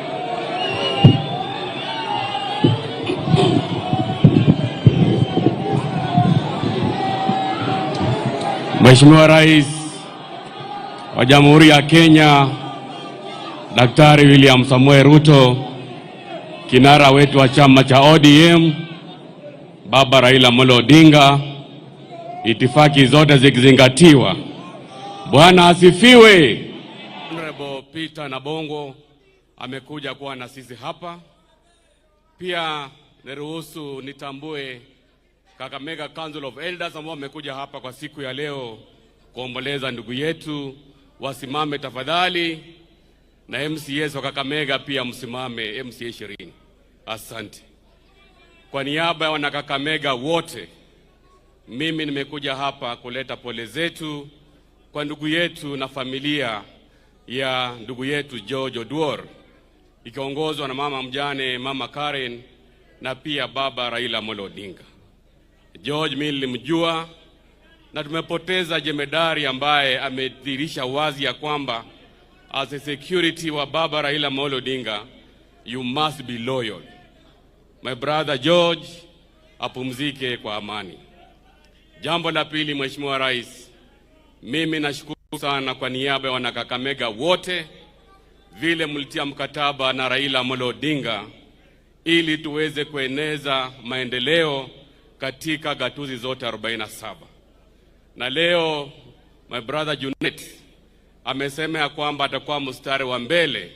Mheshimiwa Rais wa Jamhuri ya Kenya, Daktari William Samoei Ruto, kinara wetu wa chama cha ODM, Baba Raila Odinga, itifaki zote zikizingatiwa. Bwana asifiwe. Honorable Peter Nabongo amekuja kuwa na sisi hapa. Pia niruhusu nitambue Kakamega Council of Elders ambao wamekuja hapa kwa siku ya leo kuomboleza ndugu yetu. Wasimame tafadhali, na MCS wa Kakamega pia msimame, MCA 20. Asante. Kwa niaba ya wana Kakamega wote, mimi nimekuja hapa kuleta pole zetu kwa ndugu yetu na familia ya ndugu yetu George Oduor. ikiongozwa na mama mjane, Mama Karen, na pia baba Raila Odinga. George mimi nilimjua, na tumepoteza jemedari ambaye amedhihirisha wazi ya kwamba as a security wa baba Raila Odinga, you must be loyal. My brother George apumzike kwa amani. Jambo la pili, Mheshimiwa Rais, mimi nashukuru sana kwa niaba ya wanakakamega wote vile mlitia mkataba na Raila Odinga ili tuweze kueneza maendeleo katika gatuzi zote 47. Na leo my brother Junet amesema ya kwamba atakuwa mstari wa mbele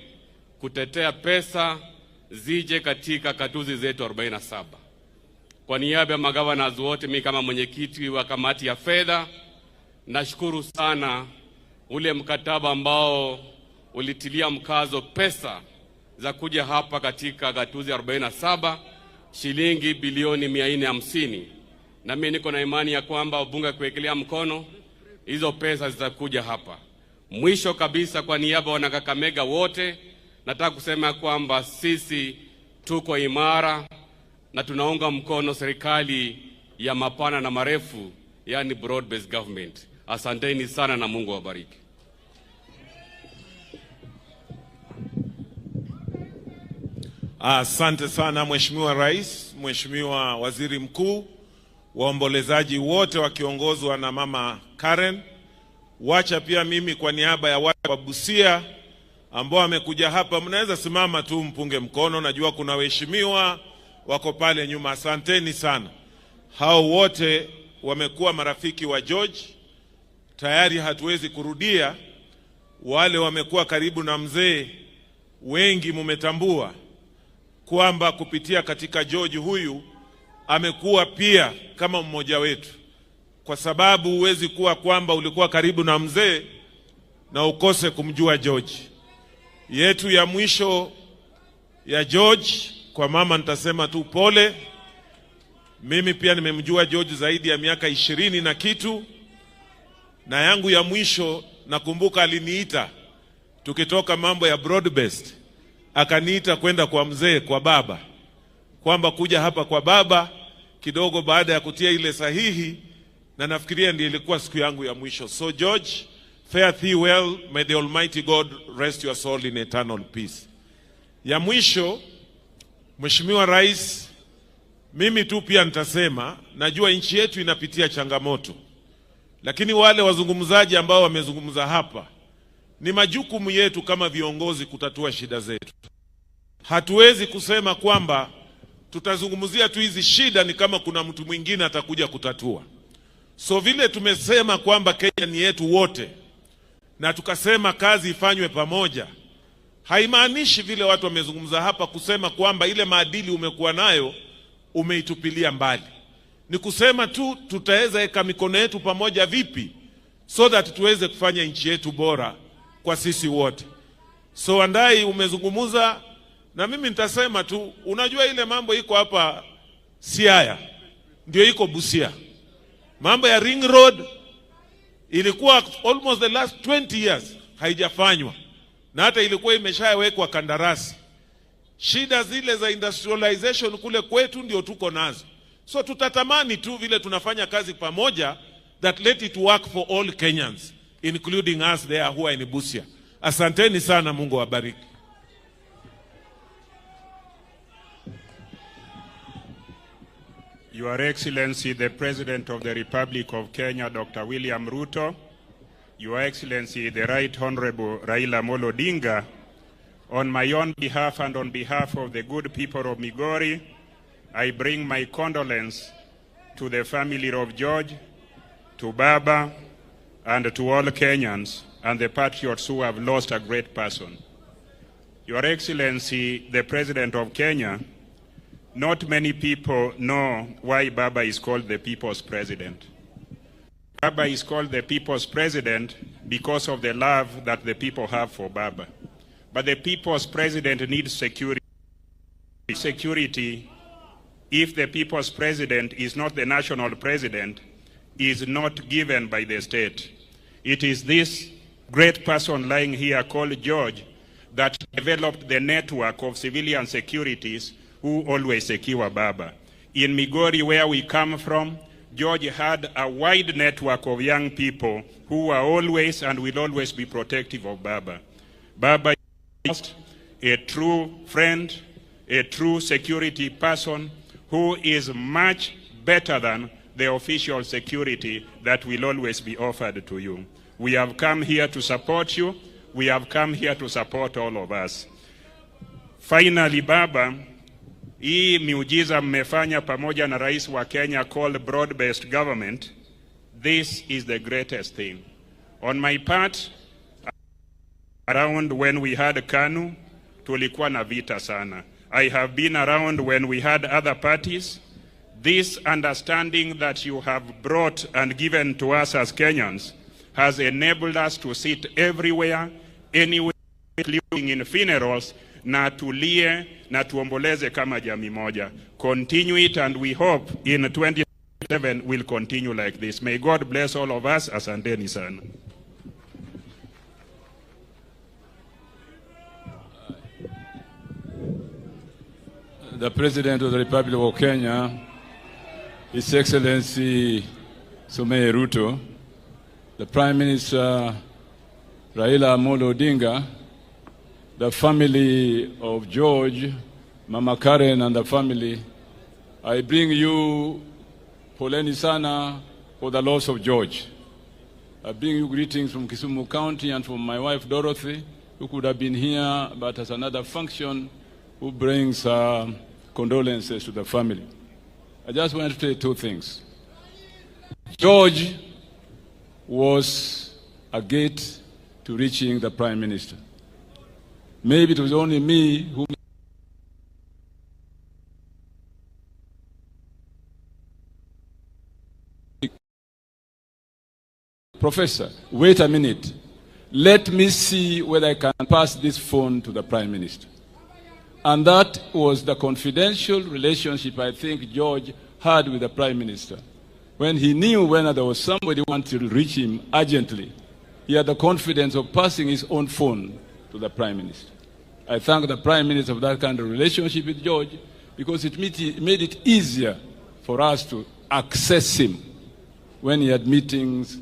kutetea pesa zije katika gatuzi zetu 47. Kwa niaba ya magavana wote, mimi kama mwenyekiti wa kamati ya fedha, nashukuru sana ule mkataba ambao ulitilia mkazo pesa za kuja hapa katika gatuzi 47, shilingi bilioni 450. Na mimi niko na imani ya kwamba wabunge kuwekelea mkono hizo pesa zitakuja hapa. Mwisho kabisa, kwa niaba ya wanakakamega wote, nataka kusema kwamba sisi tuko imara na tunaunga mkono serikali ya mapana na marefu, yani broad based government. Asanteni sana na Mungu awabariki. Asante sana Mheshimiwa Rais, Mheshimiwa Waziri Mkuu, waombolezaji wote wakiongozwa na Mama Karen. Wacha pia mimi kwa niaba ya watu wa Busia ambao wamekuja hapa, mnaweza simama tu mpunge mkono, najua kuna waheshimiwa wako pale nyuma. Asanteni sana. Hao wote wamekuwa marafiki wa George, tayari hatuwezi kurudia. Wale wamekuwa karibu na mzee, wengi mumetambua kwamba kupitia katika George huyu amekuwa pia kama mmoja wetu, kwa sababu huwezi kuwa kwamba ulikuwa karibu na mzee na ukose kumjua George. Yetu ya mwisho ya George, kwa mama nitasema tu pole. Mimi pia nimemjua George zaidi ya miaka 20 na kitu, na yangu ya mwisho nakumbuka aliniita tukitoka mambo ya broad based, akaniita kwenda kwa mzee, kwa baba, kwamba kuja hapa kwa baba kidogo baada ya kutia ile sahihi, na nafikiria ndiyo ilikuwa siku yangu ya mwisho. So George, fare thee well, may the Almighty God rest your soul in eternal peace. Ya mwisho, Mheshimiwa Rais, mimi tu pia nitasema, najua nchi yetu inapitia changamoto, lakini wale wazungumzaji ambao wamezungumza hapa, ni majukumu yetu kama viongozi kutatua shida zetu. Hatuwezi kusema kwamba tutazungumzia tu hizi shida ni kama kuna mtu mwingine atakuja kutatua. So vile tumesema kwamba Kenya ni yetu wote, na tukasema kazi ifanywe pamoja, haimaanishi vile watu wamezungumza hapa kusema kwamba ile maadili umekuwa nayo umeitupilia mbali. Ni kusema tu tutaweza eka mikono yetu pamoja vipi so that tuweze kufanya nchi yetu bora kwa sisi wote. So Wandai umezungumuza, na mimi nitasema tu, unajua ile mambo iko hapa Siaya ndio iko Busia. Mambo ya ring road ilikuwa almost the last 20 years haijafanywa, na hata ilikuwa imeshawekwa kandarasi. Shida zile za industrialization kule kwetu ndio tuko nazo. So tutatamani tu vile tunafanya kazi pamoja, that let it work for all Kenyans, including us there who are in Busia. Asanteni sana, Mungu awabariki. Your Excellency, the President of the Republic of Kenya, Dr. William Ruto, Your Excellency, the Right Honorable Raila Odinga, on my own behalf and on behalf of the good people of Migori, I bring my condolence to the family of George, to Baba, and to all Kenyans and the patriots who have lost a great person. Your Excellency, the President of Kenya, not many people know why Baba is called the People's President. Baba is called the People's President because of the love that the people have for Baba. But the People's President needs security. Security, if the People's President is not the national president, is not given by the state. It is this great person lying here called George that developed the network of civilian securities who always secure Baba. In Migori, where we come from, George had a wide network of young people who are always and will always be protective of Baba. Baba is a true friend, a true security person who is much better than the official security that will always be offered to you. We have come here to support you. We have come here to support all of us. Finally, Baba, hii miujiza mmefanya pamoja na rais wa Kenya called broad-based government, this is the greatest thing. On my part, around when we had KANU, tulikuwa na vita sana. I have been around when we had other parties. This understanding that you have brought and given to us as Kenyans has enabled us to sit everywhere, anywhere, including in funerals, na tulie na tuomboleze kama jamii moja. Continue it, and we hope in 2027 we'll continue like this. May God bless all of us. Asanteni sana. The President of the Republic of Kenya, His Excellency Ruto, the Prime Minister Raila Odinga, the family of George, Mama Karen and the family, I bring you poleni sana for the loss of George. I bring you greetings from Kisumu County and from my wife Dorothy, who could have been here but has another function, who brings condolences to the family. I just want to say two things. George was a gate to reaching the Prime Minister. Maybe it was only me who Professor, wait a minute. Let me see whether I can pass this phone to the Prime Minister. And that was the confidential relationship I think George had with the Prime Minister. When he knew when there was somebody who wanted to reach him urgently, he had the confidence of passing his own phone to the Prime Minister. I thank the Prime Minister for that kind of relationship with George, because it made it easier for us to access him when he had meetings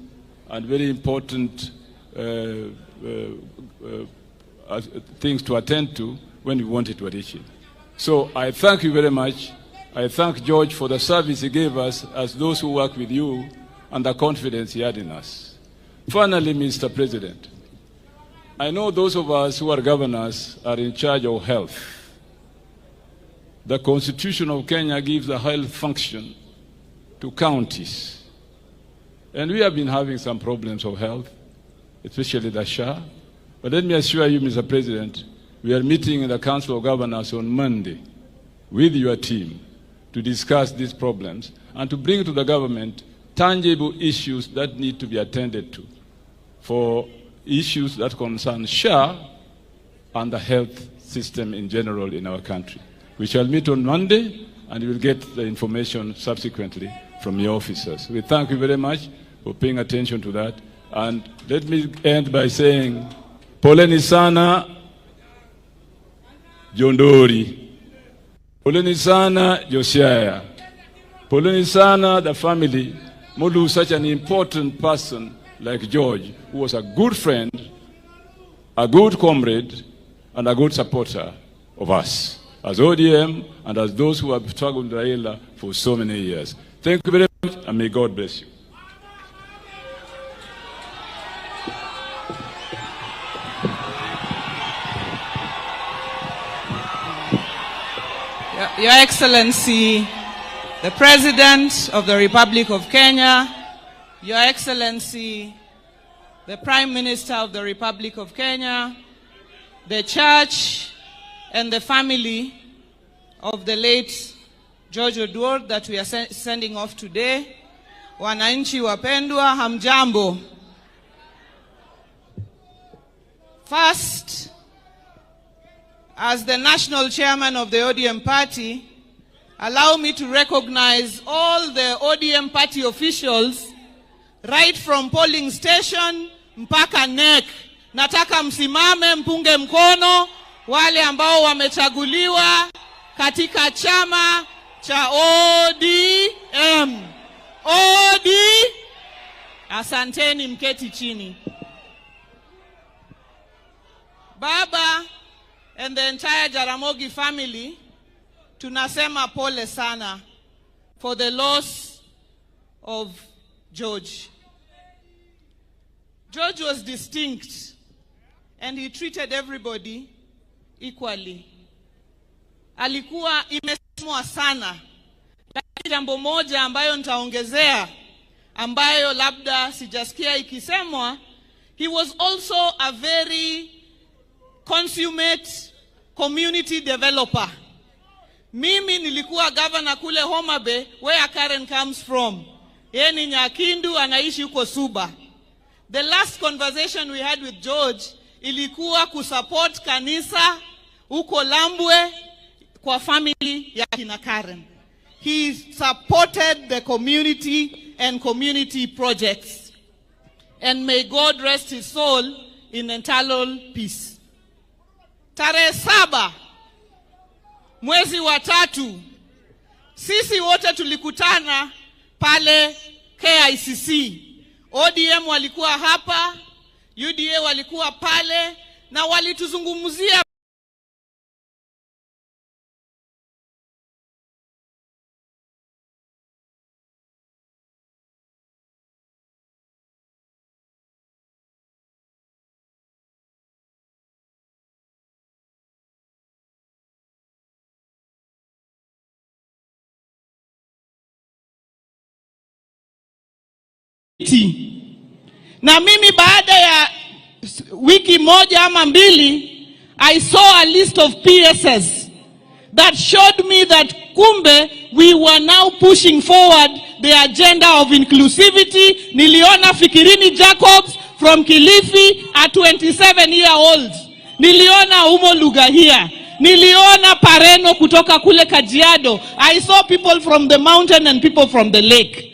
and very important things to attend to when we wanted to reach him. So I thank you very much. I thank George for the service he gave us as those who work with you and the confidence he had in us. Finally, Mr. President, I know those of us who are governors are in charge of health. The Constitution of Kenya gives a health function to counties. And we have been having some problems of health, especially the SHA. But let me assure you, Mr. President, we are meeting in the Council of Governors on Monday with your team to discuss these problems and to bring to the government tangible issues that need to be attended to for issues that concern SHA and the health system in general in our country. We shall meet on Monday and you will get the information subsequently from your officers. We thank you very much for paying attention to that. And let me end by saying, poleni sana Jondori, poleni sana Siaya, poleni sana the family, Molu, such an important person like George, who was a good friend, a good comrade, and a good supporter of us, as ODM and as those who have struggled with Raila for so many years. Thank you very much, and may God bless you. Your Excellency, the President of the Republic of Kenya, Your Excellency, the Prime Minister of the Republic of Kenya, the Church and the family of the late George Odwor that we are sending off today. Wananchi wapendwa, hamjambo. First, as the national chairman of the ODM party, allow me to recognize all the ODM party officials right from polling station mpaka NEC nataka msimame mpunge mkono wale ambao wamechaguliwa katika chama cha ODM. Asanteni, mketi chini. Baba and the entire Jaramogi family, tunasema pole sana for the loss of George. George was distinct and he treated everybody equally. Alikuwa imesemwa sana, lakini jambo moja ambayo nitaongezea ambayo labda sijasikia ikisemwa, he was also a very consummate community developer. Mimi nilikuwa governor kule Homa Bay, where Karen comes from. Yeye ni Nyakindu, anaishi huko Suba. The last conversation we had with George ilikuwa kusupport kanisa huko Lambwe kwa family ya kina Karen. He supported the community and community projects. And may God rest his soul in eternal peace. Tarehe 7 mwezi wa 3, sisi wote tulikutana pale KICC. ODM walikuwa hapa, UDA walikuwa pale, na walituzungumzia na mimi baada ya wiki moja ama mbili, I saw a list of PSs that showed me that kumbe we were now pushing forward the agenda of inclusivity. Niliona Fikirini Jacobs from Kilifi, a 27-year-old. Niliona Umo Lugahia. Niliona Pareno kutoka kule Kajiado. I saw people from the mountain and people from the lake.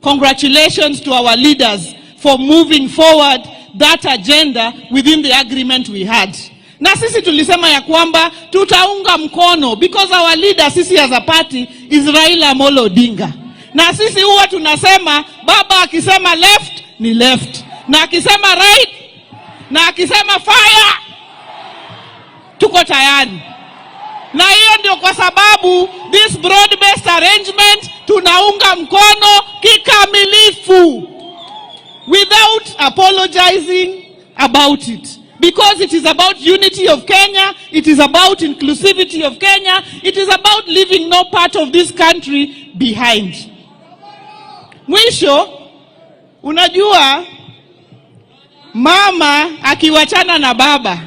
Congratulations to our leaders for moving forward that agenda within the agreement we had. Na sisi tulisema ya kwamba tutaunga mkono because our leader sisi as a party is Raila Odinga. Na sisi huwa tunasema baba akisema left ni left, na akisema right, na akisema fire, tuko tayari. Na hiyo ndio kwa sababu this broad-based arrangement tunaunga mkono kikamilifu without apologizing about it. Because it is about unity of Kenya, it is about inclusivity of Kenya, it is about leaving no part of this country behind. Mwisho, unajua mama akiwachana na baba,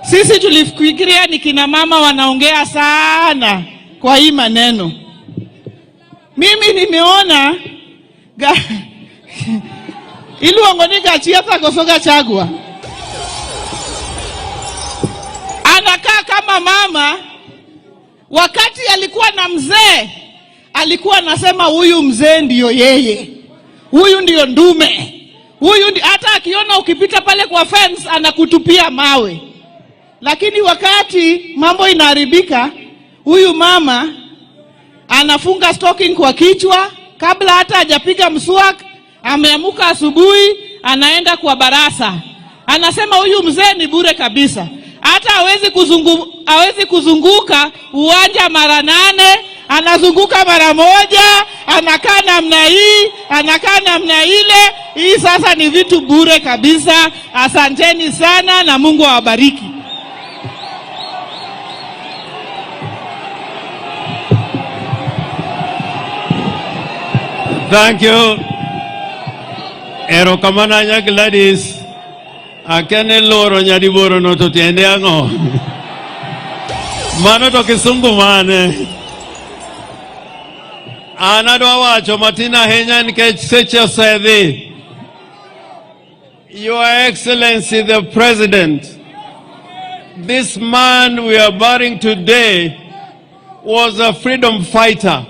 sisi tulifikiria ni kina mama wanaongea sana kwa hii maneno. Mimi nimeona Iluongonika chiata kosoga chagua. Anakaa kama mama. Wakati alikuwa na mzee, alikuwa anasema huyu mzee ndio yeye, huyu ndio ndume, huyu hata akiona ukipita pale kwa fence anakutupia mawe. Lakini wakati mambo inaharibika, huyu mama anafunga stocking kwa kichwa kabla hata hajapiga mswaki. Ameamuka asubuhi, anaenda kwa barasa. Anasema huyu mzee ni bure kabisa. Hata hawezi kuzunguka uwanja mara 8, anazunguka mara 1, anakaa namna hii, anakaa namna ile. Hii sasa ni vitu bure kabisa. Asanteni sana na Mungu awabariki. Thank you. Erokamana nya Gladys. Akene loro nyadiboro no to tiende ango. Mano to kisungu mane. Anadwa wacho matina henya nikech seche sedhi. Your Excellency the President, this man we are burying today was a freedom fighter.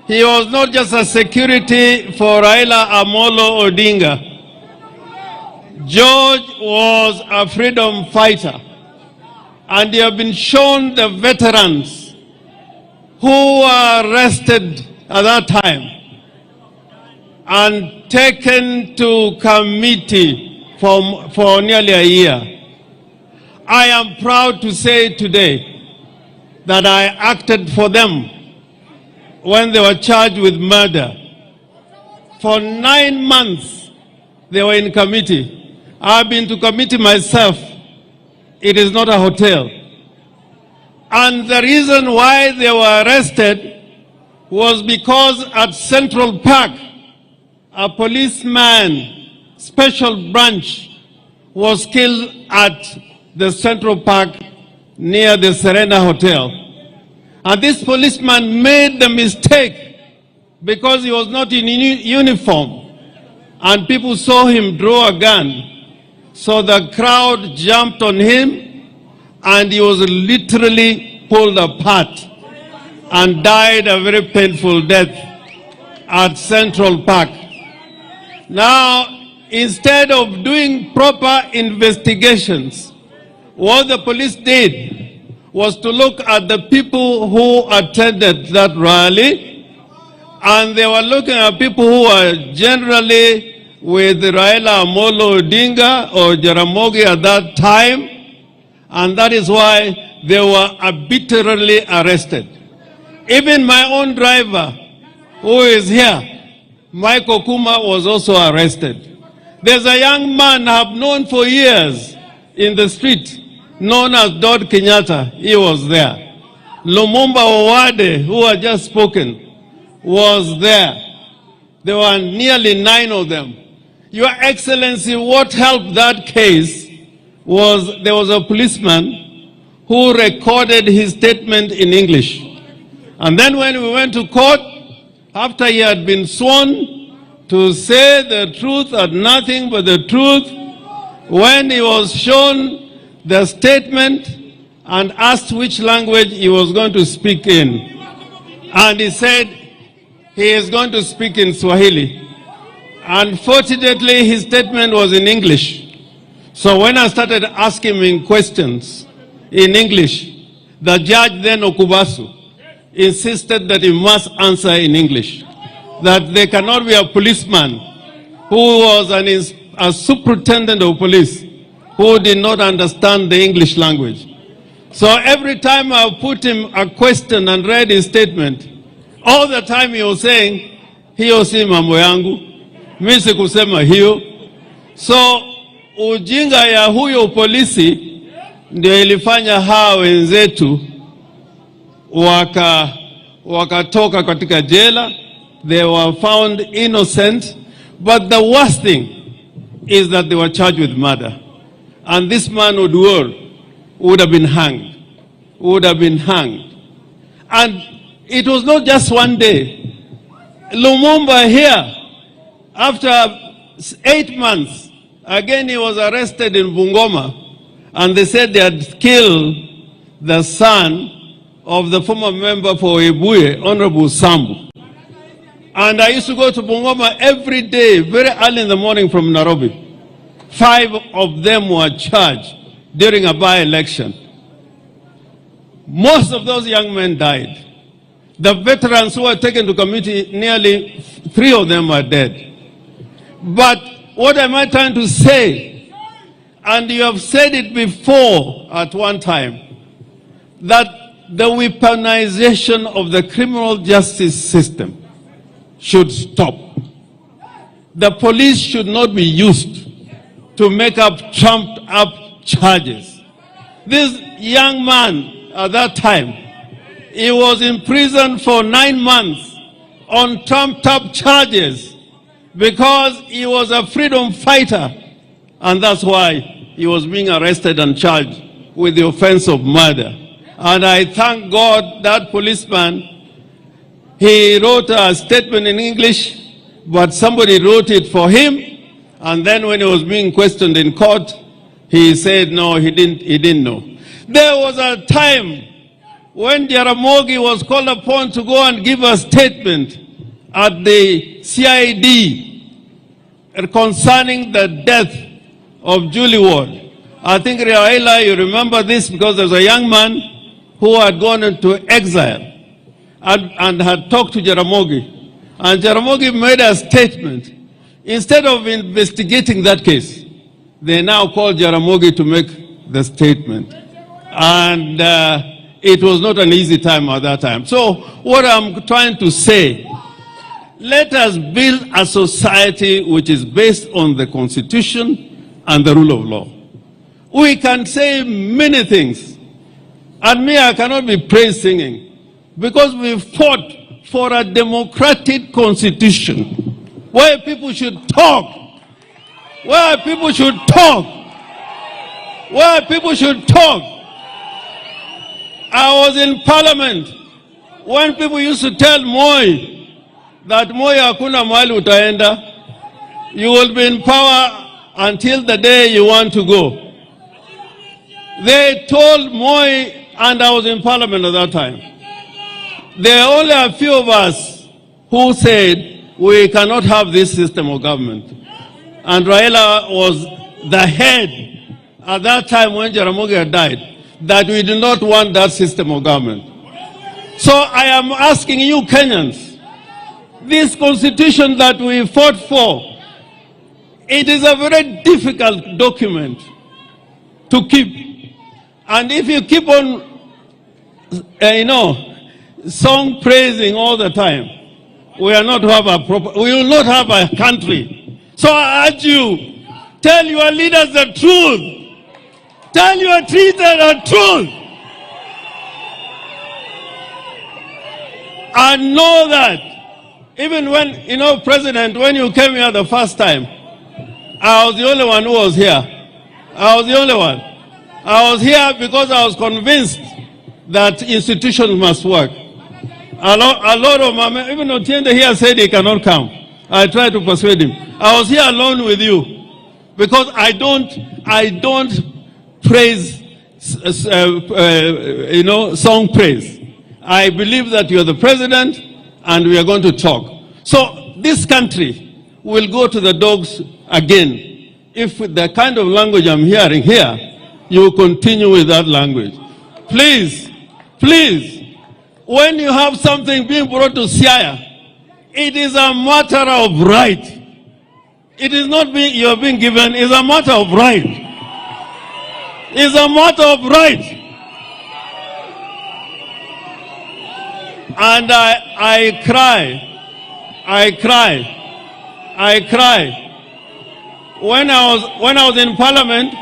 He was not just a security for Raila Odinga. George was a freedom fighter, and you have been shown the veterans who were arrested at that time and taken to committee for nearly a year. I am proud to say today that I acted for them when they were charged with murder. For 9 months, they were in committee. I've been to committee myself. It is not a hotel. And the reason why they were arrested was because at Central Park, a policeman, special branch, was killed at the Central Park near the Serena Hotel. And this policeman made the mistake because he was not in uniform. And people saw him draw a gun. So the crowd jumped on him and he was literally pulled apart and died a very painful death at Central Park. Now, instead of doing proper investigations, what the police did was to look at the people who attended that rally, and they were looking at people who were generally with Raila Odinga or Jaramogi at that time, and that is why they were arbitrarily arrested. Even my own driver, who is here, Michael Kuma, was also arrested. There's a young man I've known for years in the street, known as Dod Kenyatta. He was there. Lumumba Owade, who had just spoken, was there. There were nearly 9 of them. Your Excellency, what helped that case was there was a policeman who recorded his statement in English. And then when we went to court, after he had been sworn to say the truth and nothing but the truth, when he was shown the statement and asked which language he was going to speak in, and he said he is going to speak in Swahili. Unfortunately, his statement was in English. So when I started asking him questions in English, the judge then, Okubasu, insisted that he must answer in English. That there cannot be a policeman who was a superintendent of police who did not understand the English language. So every time I put him a question and read his statement, all the time he was saying, hiyo si mambo yangu, mimi sikusema hiyo. So ujinga ya huyo polisi ndio ilifanya hawa wenzetu wakatoka katika jela. They were found innocent, but the worst thing is that they were charged with murder. And this man would have been hanged. And it was not just one day. Lumumba here, after 8 months, again he was arrested in Bungoma, and they said they had killed the son of the former member for Ebuye, Honorable Sambu. And I used to go to Bungoma every day, very early in the morning from Nairobi. 5 of them were charged during a by-election. Most of those young men died. The veterans who were taken to committee, nearly 3 of them are dead. But what am I trying to say? And you have said it before at one time, that the weaponization of the criminal justice system should stop. The police should not be used to make up trumped up charges. This young man at that time, he was in prison for 9 months on trumped up charges because he was a freedom fighter, and that's why he was being arrested and charged with the offense of murder. And I thank God that policeman, he wrote a statement in English, but somebody wrote it for him. And then when he was being questioned in court, he said, no, he didn't know. There was a time when Jaramogi was called upon to go and give a statement at the CID concerning the death of Julie Ward. I think, Raila, you remember this because there's a young man who had gone into exile and had talked to Jaramogi. And Jaramogi made a statement. Instead of investigating that case, they now called Jaramogi to make the statement. And it was not an easy time at that time. So what I'm trying to say, let us build a society which is based on the Constitution and the rule of law. We can say many things. And me, I cannot be praise singing because we fought for a democratic constitution where people should talk, where people should talk, where people should talk. I was in parliament when people used to tell Moi that Moi hakuna mahali utaenda, you will be in power until the day you want to go. They told Moi, and I was in parliament at that time, there are only a few of us who said we cannot have this system of government. And Raila was the head at that time when Jaramogi had died, that we do not want that system of government. So I am asking you Kenyans, this constitution that we fought for, it is a very difficult document to keep. And if you keep on, song praising all the time, we will not have a country. So I urge you, tell your leaders the truth. Tell your leaders the truth. And know that even when, President, when you came here the first time, I was the only one who was here. I was the only one. I was here because I was convinced that institutions must work. A lot of my, even Otiende here said he cannot come. I tried to persuade him. I was here alone with you because I don't praise, song praise. I believe that you are the president and we are going to talk. So this country will go to the dogs again if the kind of language I'm hearing here, you continue with that language. Please, when you have something being brought to Siaya, it is a matter of right. It is not you are being given, it's a matter of right. It's a matter of right. And I cry. When I was in parliament,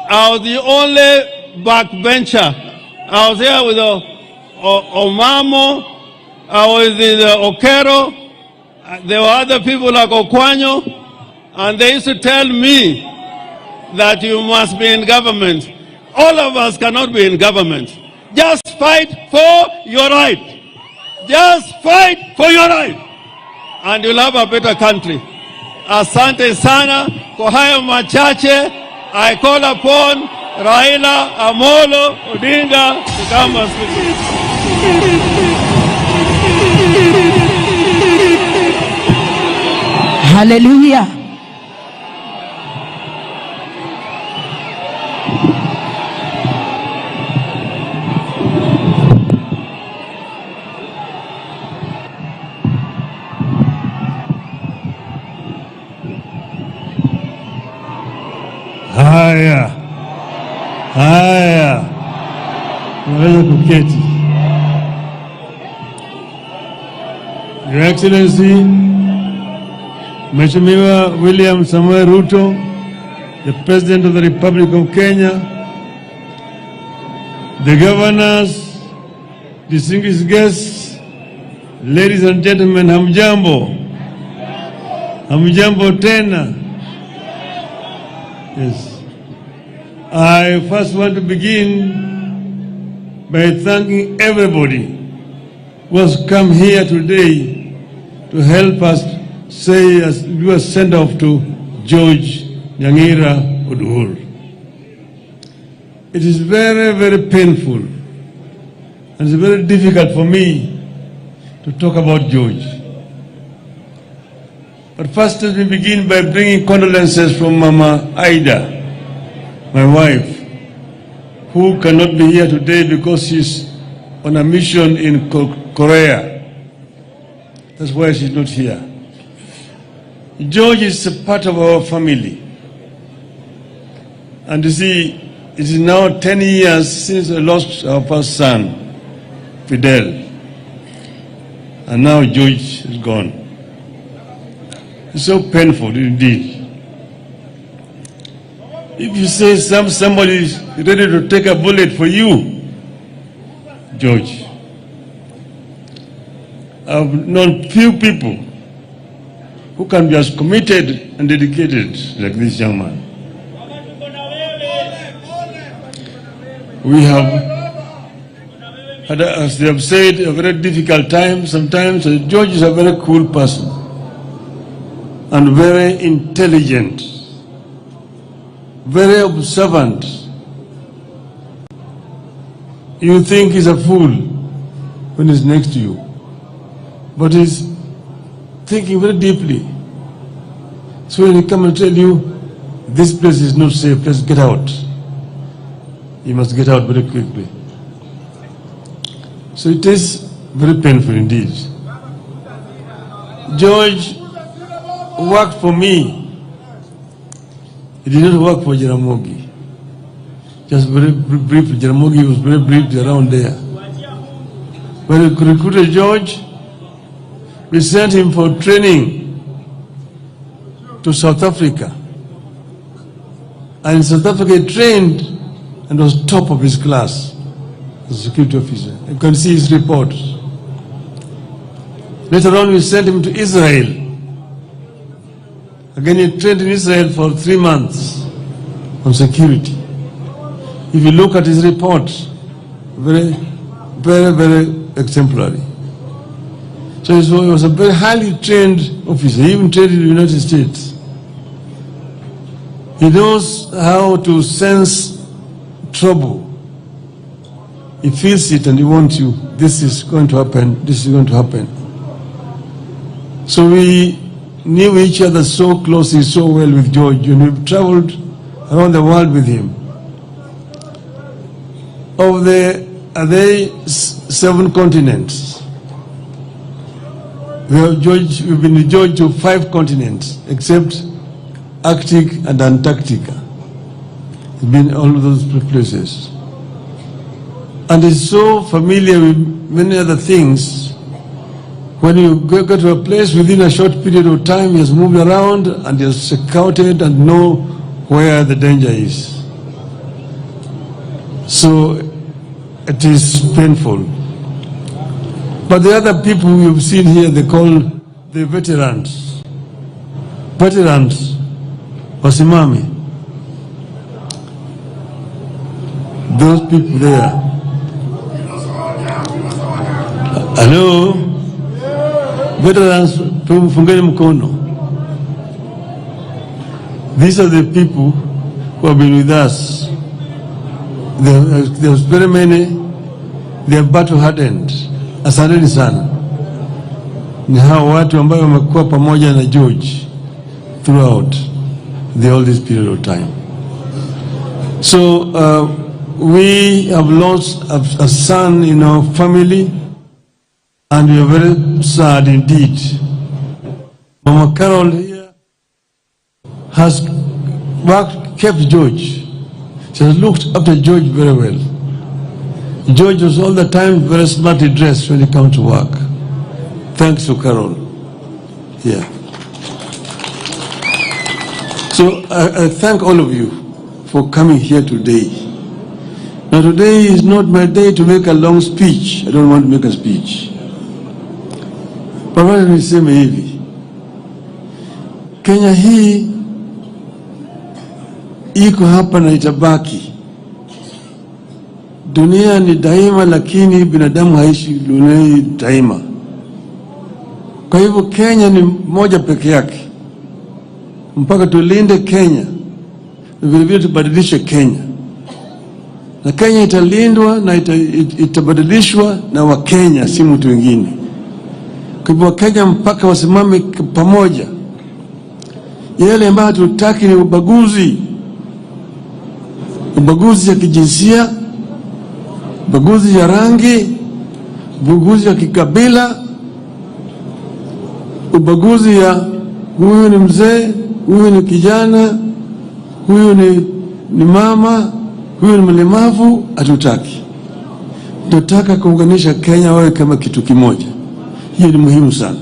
I was the only backbencher. I was here with Omamo, I was with Okero, there were other people like Okwanyo, and they used to tell me that you must be in government. All of us cannot be in government. Just fight for your right. Just fight for your right. And you'll have a better country. Asante sana, kwa hayo machache, I call upon Raila Amolo Odinga to come and speak. Hallelujah. Haya, unaweza kuketi. Your Excellency, Mheshimiwa William Samoei Ruto, the President of the Republic of Kenya, the governors, distinguished guests, ladies and gentlemen, hamjambo. Hamjambo tena. Yes. I first want to begin by thanking everybody who has come here today to help us do a send-off to George Nyangira Oduor. It is very, very painful and it's very difficult for me to talk about George. But first let me begin by bringing condolences from Mama Aida, my wife, who cannot be here today because she's on a mission in Korea. That's why she's not here. George is a part of our family. And you see, it is now 10 years since I lost our first son, Fidel. And now George is gone. It's so painful indeed. If you say somebody is ready to take a bullet for you, George, I've known few people who can be as committed and dedicated like this young man. We have had, as they have said, a very difficult time sometimes. George is a very cool person and very intelligent, very observant. You think he's a fool when he's next to you, but he's thinking very deeply. So when he comes and tell you, this place is not safe, let's get out, you must get out very quickly. So it is very painful indeed. George worked for me. He did not work for Jaramogi. Just very briefly, Jaramogi was very briefly around there. When we recruited George, we sent him for training to South Africa. And in South Africa he trained and was top of his class as a security officer. You can see his report. Later on we sent him to Israel. Again he trained in Israel for 3 months on security. If you look at his report, very, very, very exemplary. So he was a very highly trained officer. He even trained in the United States. He knows how to sense trouble. He feels it and he wants you. This is going to happen. This is going to happen. So we knew each other so closely, so well with George, and we've traveled around the world with him. Of the 7 continents, we've been with George to 5 continents, except Arctic and Antarctica. We've been all of those places. And he's so familiar with many other things. When you go to a place within a short period of time, he has moved around and he has scouted and know where the danger is. So it is painful. But the other people you've seen here, they call the veterans. Veterans, wasimami. Those people there. Hello? Veterans, fungeni mkono. These are the people who have been with us. There's very many. They are battle hardened. Asanteni sana. Ni hao watu ambao wamekuwa pamoja na George throughout all this period of time. So we have lost a son in our family, and we are very sad indeed. Mama Carol here has kept George. She has looked after George very well. George was all the time very smartly dressed when he came to work. Thanks to Carol. Yeah. So I thank all of you for coming here today. Now today is not my day to make a long speech. I don't want to make a speech. But what niseme hivi, Kenya hii iko hapa na itabaki. Dunia ni daima, lakini binadamu haishi dunia daima. Kwa hivyo Kenya ni moja peke yake. Mpaka tulinde Kenya, vile vile tubadilishe Kenya. Na Kenya italindwa na itabadilishwa na Wakenya, si mtu wengine. Kwa hivyo Wakenya mpaka wasimame pamoja Yale ambayo hatutaki ni ubaguzi ya kijinsia, ubaguzi ya rangi, ubaguzi ya kikabila, ubaguzi ya huyu ni mzee, huyu ni kijana, huyu ni mama, huyu ni mlemavu. Hatutaki. Tunataka kuunganisha Kenya wawe kama kitu kimoja. Hiyo ni muhimu sana.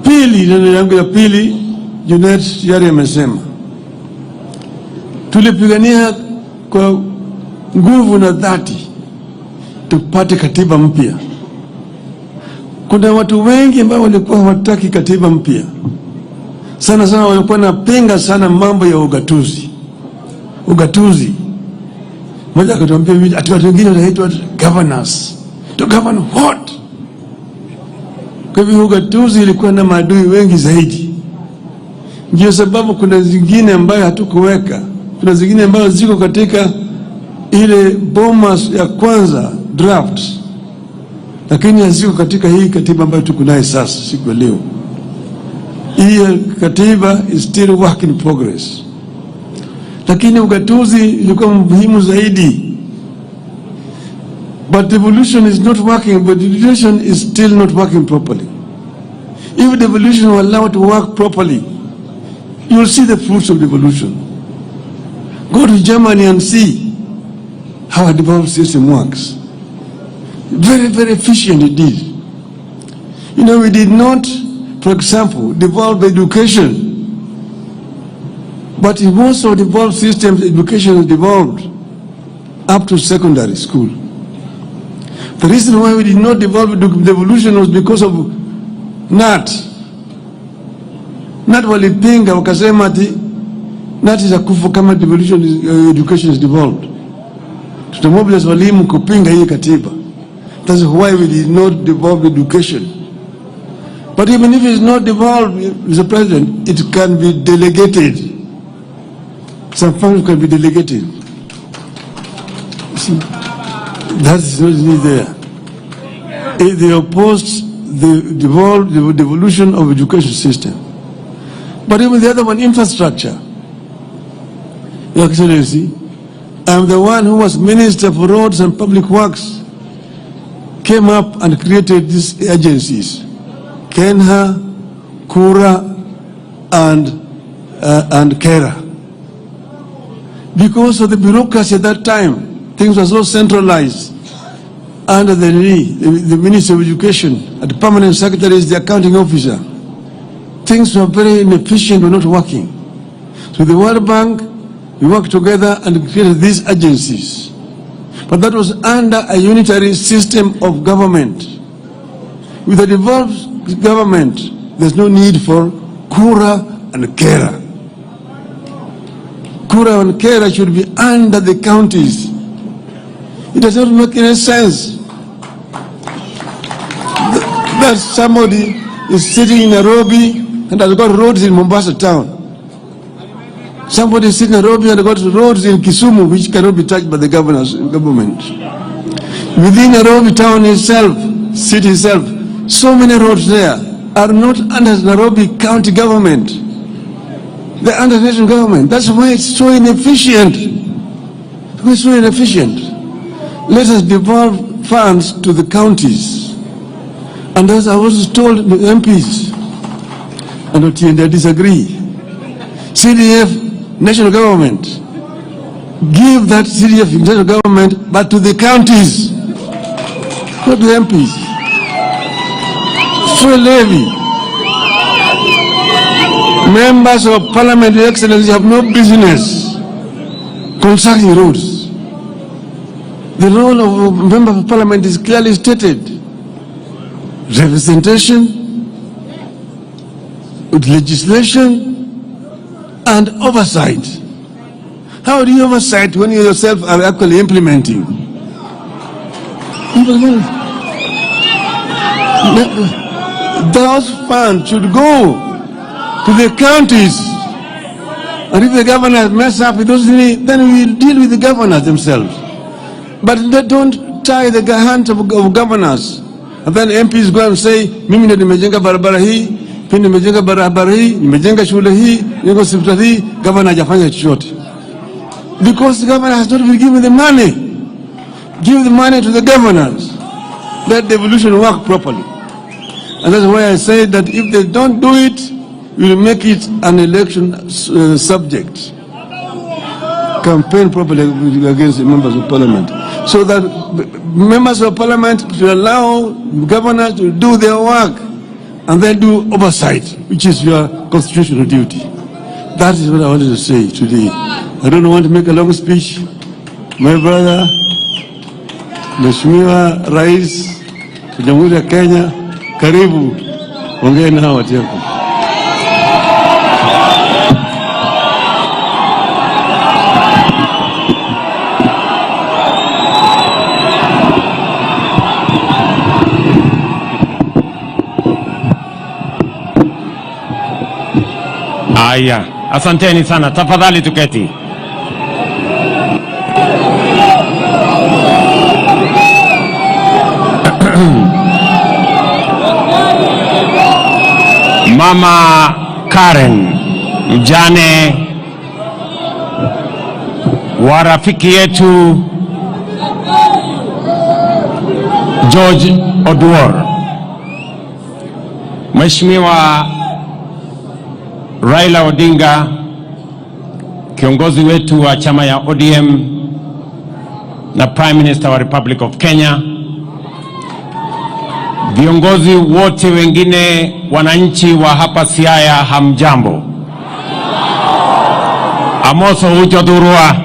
Pili, neno yangu ya pili, Junet yari amesema tulipigania kwa nguvu na dhati tupate katiba mpya. Kuna watu wengi ambao walikuwa hawataki katiba mpya. Sana walikuwa napinga sana mambo ya ugatuzi. Mmoja akatuambia ati watu wengine wanaitwa governors. To govern what? Kwa hivyo ugatuzi ilikuwa na maadui wengi zaidi. Ndio sababu kuna zingine ambayo hatukuweka. Kuna zingine ambazo ziko katika ile bomas ya kwanza draft, lakini haziko katika hii katiba ambayo tuko nayo sasa siku ya leo. Hii katiba is still work in progress. Lakini ugatuzi ilikuwa muhimu zaidi. But devolution is not working, but devolution is still not working properly. If devolution were allowed to work properly, you will see the fruits of devolution. Go to Germany and see how a devolved system works. Very, very efficient indeed. You know, we did not, for example, devolve education. But in most of devolved systems, education is devolved up to secondary school. The reason why we did not devolve devolution was because of NAT. NAT walipinga wakasema ati NAT itakufa kama education is devolved. Tutamobilize walimu kupinga hii katiba. That's why we did not devolve education. But even if it's not devolved, Mr. President, it can be delegated. Some funds can be delegated. See, that's not there. If they opposed the devolution of education system. But even the other one, infrastructure. Your Excellency, I'm the one who was Minister for Roads and Public Works, came up and created these agencies, Kenha, Kura, and Kera. Because of the bureaucracy at that time, things were so centralized under the Ministry of Education, and the permanent secretary is the accounting officer. Things were very inefficient, were not working. So the World Bank, we worked together and created these agencies. But that was under a unitary system of government. With a devolved government, there's no need for Kura and Kera. Kura and Kera should be under the counties. It does not make any sense that somebody is sitting in Nairobi and has got roads in Mombasa town. Somebody is sitting in Nairobi and has got roads in Kisumu which cannot be touched by the government. Within Nairobi town itself, city itself, so many roads there are not under Nairobi county government. They're under national government. That's why it's so inefficient. It's so inefficient. Let us devolve funds to the counties. And as I was told the MPs, and they disagree. CDF, national government, give that CDF national government, but to the counties, not to the MPs. So levy. Members of Parliament, Your Excellency, have no business constructing roads. The role of a member of Parliament is clearly stated. Representation, with legislation, and oversight. How do you oversight when you yourself are actually implementing? Those funds should go to the counties. And if the governors mess up with those things, then we will deal with the governors themselves. But they don't tie the hands of governors. And then MPs go and say, mimi ndio nimejenga barabara hii, Pindi nimejenga barabara hii, nimejenga shule hii, niko hospitali hii, governor hajafanya chochote. Because the governor has not been given the money. Give the money to the governors. Let devolution work properly. And that's why I say that if they don't do it, we will make it an election subject. Campaign properly against the members of parliament. So that members of parliament will allow governors to do their work and then do oversight, which is your constitutional duty. That is what I wanted to say today. I don't want to make a long speech. My brother, Mheshimiwa Rais wa Jamhuri ya Kenya, karibu, ongea na watu wako. Aya, asanteni sana. Tafadhali tuketi. Mama Karen, mjane wa rafiki yetu George Oduor, Mheshimiwa Raila Odinga, kiongozi wetu wa chama ya ODM na Prime Minister wa Republic of Kenya, viongozi wote wengine, wananchi wa hapa Siaya, hamjambo. Amoso ujothurwa.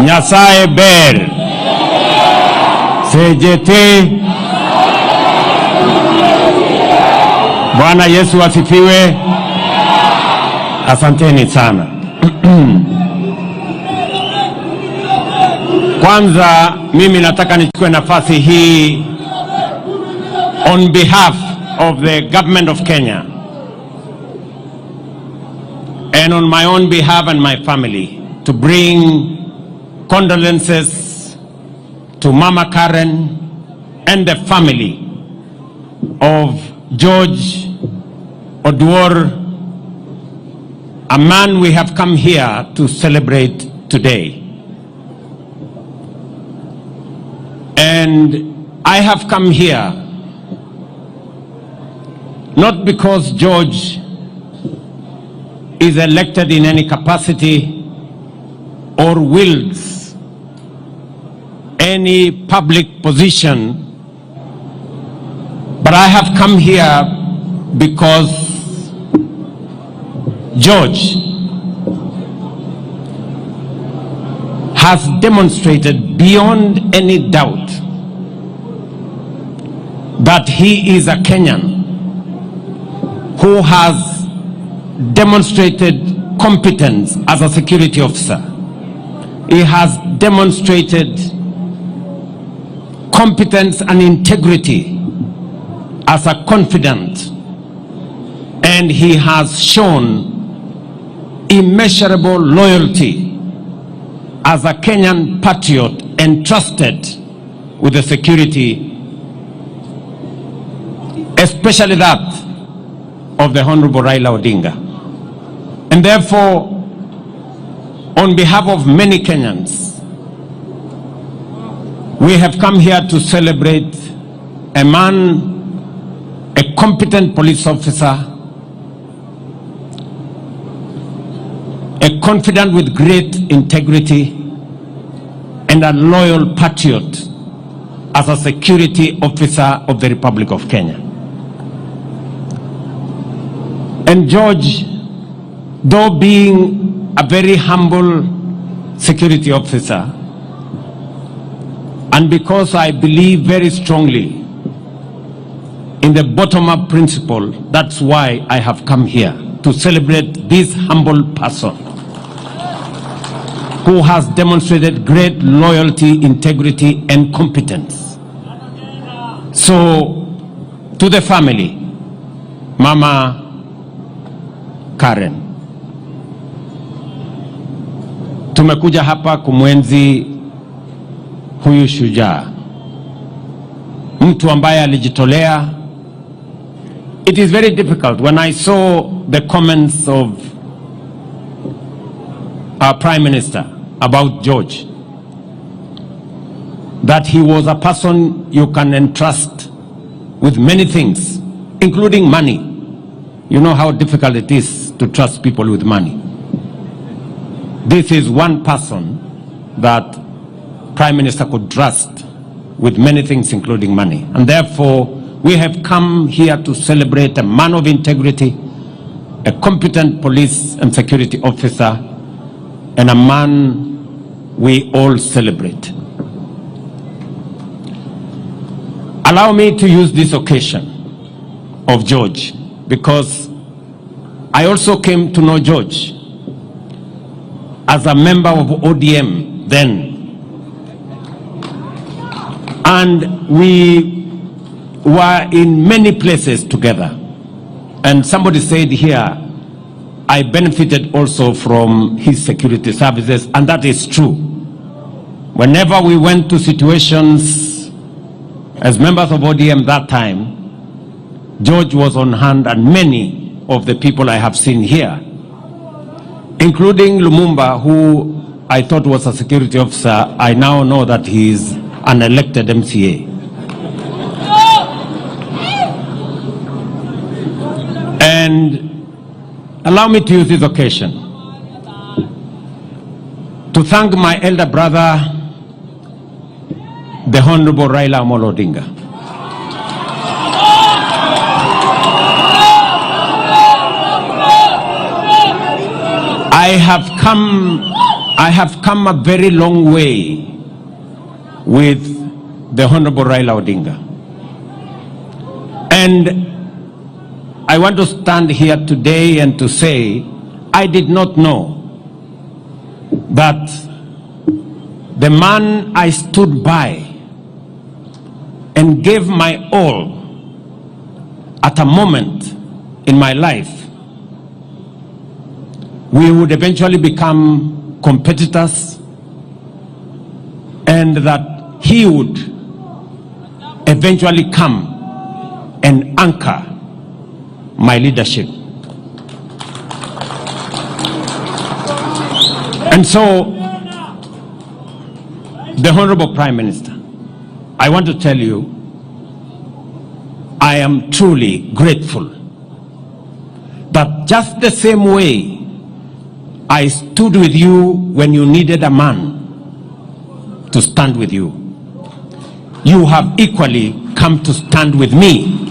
Nyasaye ber. Sejete. Bwana Yesu asifiwe. Asanteni sana. Kwanza mimi nataka nichukue nafasi hii on behalf of the government of Kenya and on my own behalf and my family to bring condolences to Mama Karen and the family of George Oduor, a man we have come here to celebrate today. And I have come here not because George is elected in any capacity or wields any public position, but I have come here because George has demonstrated beyond any doubt that he is a Kenyan who has demonstrated competence as a security officer. He has demonstrated competence and integrity as a confidant, and he has shown immeasurable loyalty as a Kenyan patriot entrusted with the security, especially that of the Honorable Raila Odinga. And therefore, on behalf of many Kenyans, we have come here to celebrate a man, a competent police officer, a confidant with great integrity, and a loyal patriot as a security officer of the Republic of Kenya. And George, though being a very humble security officer, and because I believe very strongly in the bottom-up principle, that's why I have come here to celebrate this humble person who has demonstrated great loyalty, integrity, and competence. So, to the family, Mama Karen, tumekuja hapa kumwenzi huyu shujaa. mtu ambaye alijitolea. It is very difficult when I saw the comments of our Prime Minister about George, that he was a person you can entrust with many things, including money. You know how difficult it is to trust people with money. This is one person that Prime Minister could trust with many things, including money. And therefore, we have come here to celebrate a man of integrity, a competent police and security officer, and a man we all celebrate. Allow me to use this occasion of George, because I also came to know George as a member of ODM then. And we were in many places together. And somebody said here, I benefited also from his security services, and that is true. Whenever we went to situations as members of ODM that time, George was on hand, and many of the people I have seen here, including Lumumba, who I thought was a security officer, I now know that he is an elected MCA. And allow me to use this occasion to thank my elder brother, the Honorable Raila Odinga. I have come a very long way with the Honorable Raila Odinga. And I want to stand here today and to say, I did not know that the man I stood by and gave my all at a moment in my life, we would eventually become competitors, and that he would eventually come and anchor my leadership. And so, the Honorable Prime Minister, I want to tell you, I am truly grateful that just the same way I stood with you when you needed a man to stand with you, you have equally come to stand with me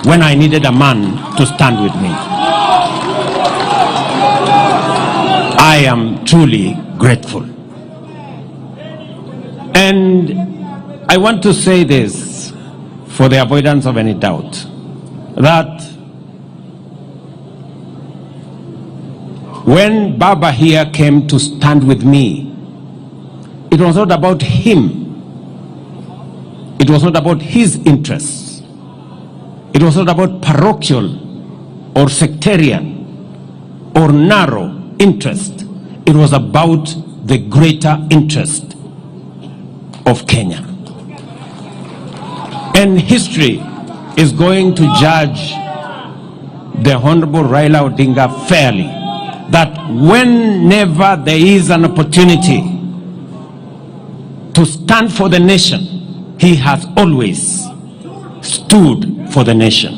when I needed a man to stand with me. I am truly grateful. And I want to say this for the avoidance of any doubt, that when Baba here came to stand with me, it was not about him. It was not about his interests. It was not about parochial or sectarian or narrow interest. It was about the greater interest of Kenya. And history is going to judge the Honorable Raila Odinga fairly, that whenever there is an opportunity to stand for the nation, he has always stood for the nation.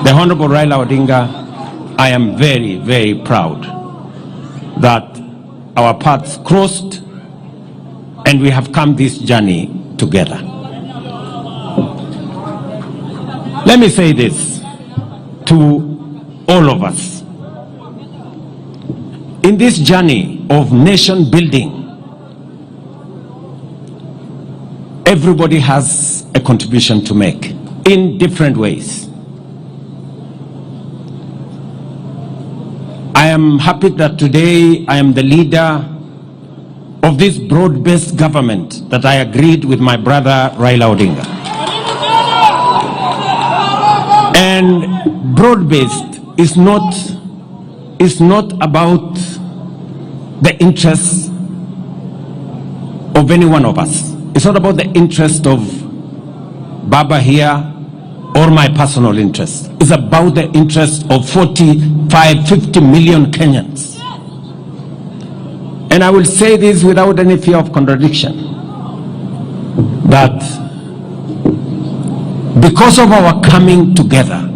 The Honorable Raila Odinga, I am very, very proud that our paths crossed and we have come this journey together. Let me say this to all of us. In this journey of nation building, everybody has a contribution to make in different ways. I am happy that today I am the leader of this broad-based government that I agreed with my brother Raila Odinga. And broad-based is not about the interests of any one of us. It's not about the interest of Baba here or my personal interest. It's about the interest of 45, 50 million Kenyans. And I will say this without any fear of contradiction, that because of our coming together,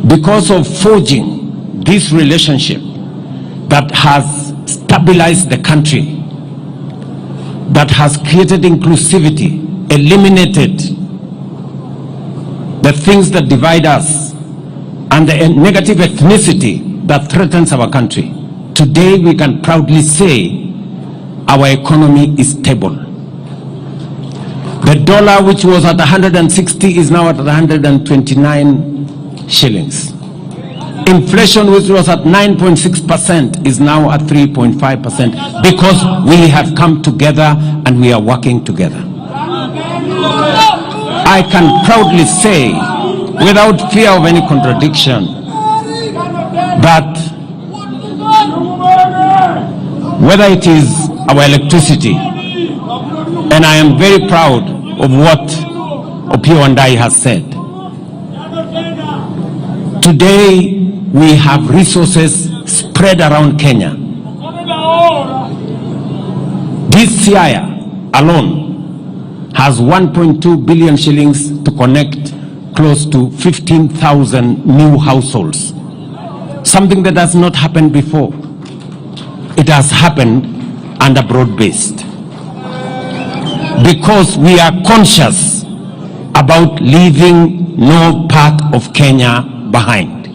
because of forging this relationship that has stabilized the country, that has created inclusivity, eliminated the things that divide us and the negative ethnicity that threatens our country, today we can proudly say our economy is stable. The dollar, which was at 160, is now at 129 shillings. Inflation, which was at 9.6%, is now at 3.5% because we have come together and we are working together. I can proudly say, without fear of any contradiction, that whether it is our electricity, and I am very proud of what Opio Andai has said. Today, we have resources spread around Kenya. This Siaya alone has 1.2 billion shillings to connect close to 15,000 new households. Something that has not happened before. It has happened under broad-based. Because we are conscious about leaving no part of Kenya behind.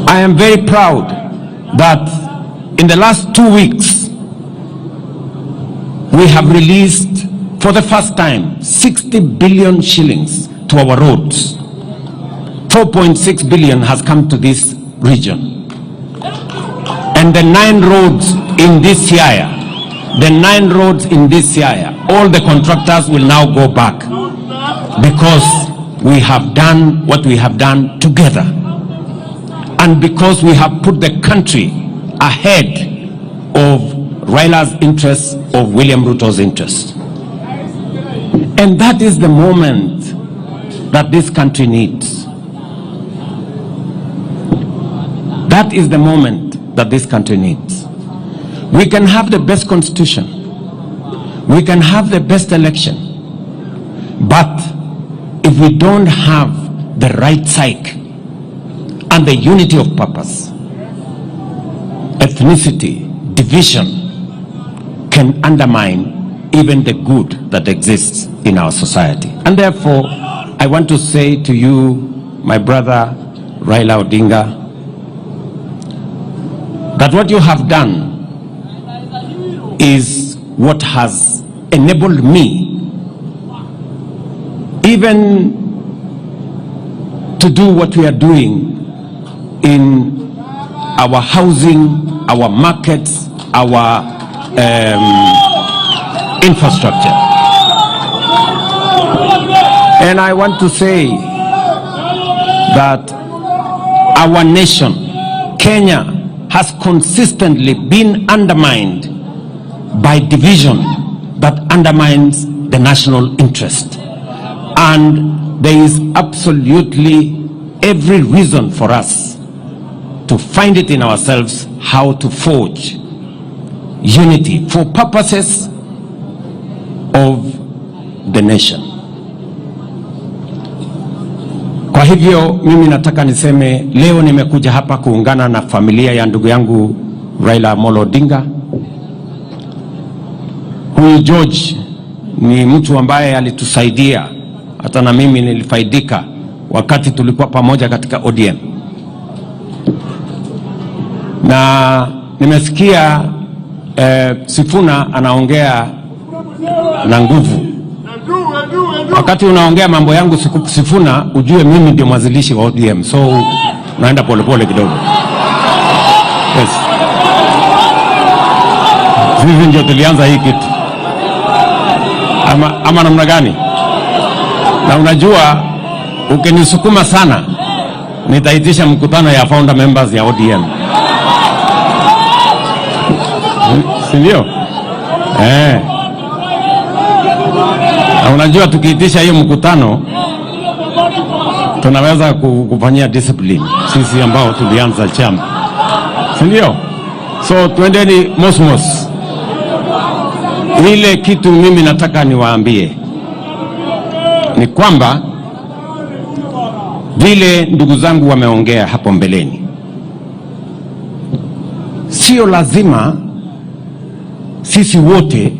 I am very proud that in the last 2 weeks, we have released for the first time 60 billion shillings to our roads. 4.6 billion has come to this region. And the 9 roads in this Siaya, all the contractors will now go back because we have done what we have done together. And because we have put the country ahead of Raila's interests, of William Ruto's interests. And that is the moment that this country needs. That is the moment that this country needs. We can have the best constitution. We can have the best election. But if we don't have the right psyche and the unity of purpose, ethnicity, division can undermine even the good that exists in our society. And therefore, I want to say to you, my brother Raila Odinga, that what you have done is what has enabled me even to do what we are doing in our housing, our markets, our infrastructure. And I want to say that our nation, Kenya, has consistently been undermined by division that undermines the national interest. And there is absolutely every reason for us to find it in ourselves how to forge unity for purposes of the nation. Kwa hivyo mimi nataka niseme leo nimekuja hapa kuungana na familia ya ndugu yangu Raila Odinga. Huyu George ni mtu ambaye alitusaidia, hata na mimi nilifaidika wakati tulikuwa pamoja katika ODM. Na nimesikia Sifuna anaongea na nguvu. Wakati unaongea mambo yangu Sifuna, ujue mimi ndio mwanzilishi wa ODM, so naenda polepole kidogo. Yes. Sisi ndio tulianza hii kitu. Ama namna gani? Na unajua ukinisukuma sana nitaitisha mkutano ya founder members ya ODM. Si ndio? Unajua tukiitisha hiyo mkutano tunaweza kufanyia discipline sisi ambao tulianza chama, si ndio? So twendeni mosmos. Ile kitu mimi nataka niwaambie ni kwamba vile ndugu zangu wameongea hapo mbeleni, sio lazima sisi wote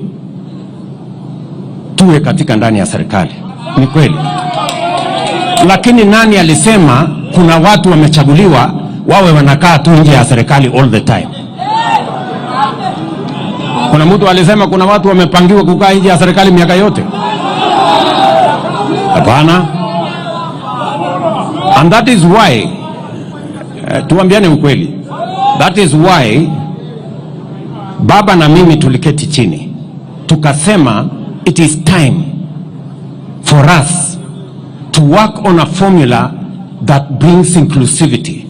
tuwe katika ndani ya serikali. Ni kweli, lakini nani alisema kuna watu wamechaguliwa wawe wanakaa tu nje ya serikali all the time? Kuna mtu alisema kuna watu wamepangiwa kukaa nje ya serikali miaka yote? Hapana. And that is why tuambiane ukweli, that is why baba na mimi tuliketi chini tukasema it is time for us to work on a formula that brings inclusivity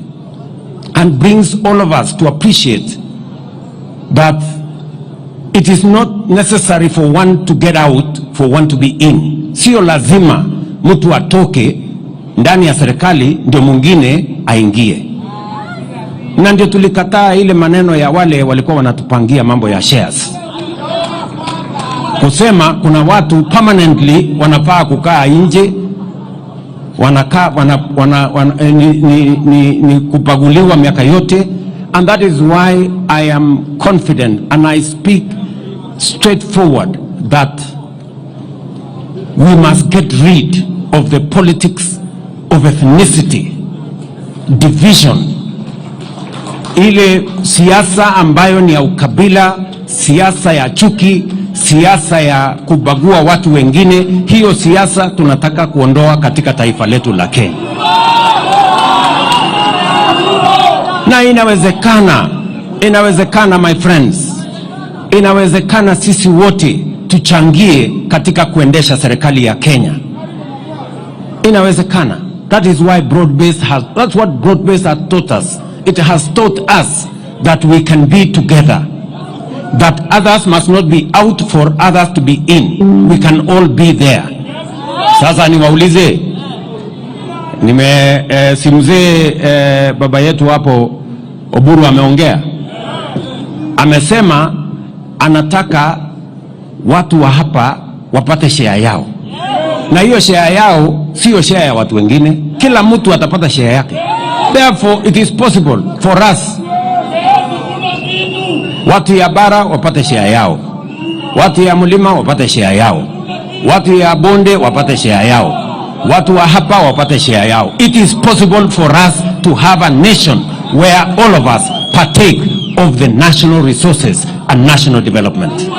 and brings all of us to appreciate that it is not necessary for one to get out for one to be in. Sio lazima mtu atoke ndani ya serikali ndio mwingine aingie. Na ndio tulikataa ile maneno ya wale walikuwa wanatupangia mambo ya shares, kusema kuna watu permanently wanafaa kukaa nje, wanakaa ni kupaguliwa miaka yote. And that is why I am confident and I speak straightforward that we must get rid of the politics of ethnicity, division, ile siasa ambayo ni ya ukabila, siasa ya chuki, siasa ya kubagua watu wengine. Hiyo siasa tunataka kuondoa katika taifa letu la Kenya. Na inawezekana my friends, inawezekana sisi wote tuchangie katika kuendesha serikali ya Kenya. Inawezekana. That is why that's what broad-based has taught us. It has taught us that we can be together, that others must not be out for others to be in. We can all be there. Sasa niwaulize, simzee baba yetu hapo Auburu ameongea, amesema anataka watu wa hapa wapate share yao, na hiyo share yao sio share ya watu wengine. Kila mtu atapata share yake. Therefore it is possible for us, watu ya bara wapate share yao, watu ya mlima wapate share yao, watu ya bonde wapate share yao, watu wa hapa wapate share yao. It is possible for us to have a nation where all of us partake of the national resources and national development.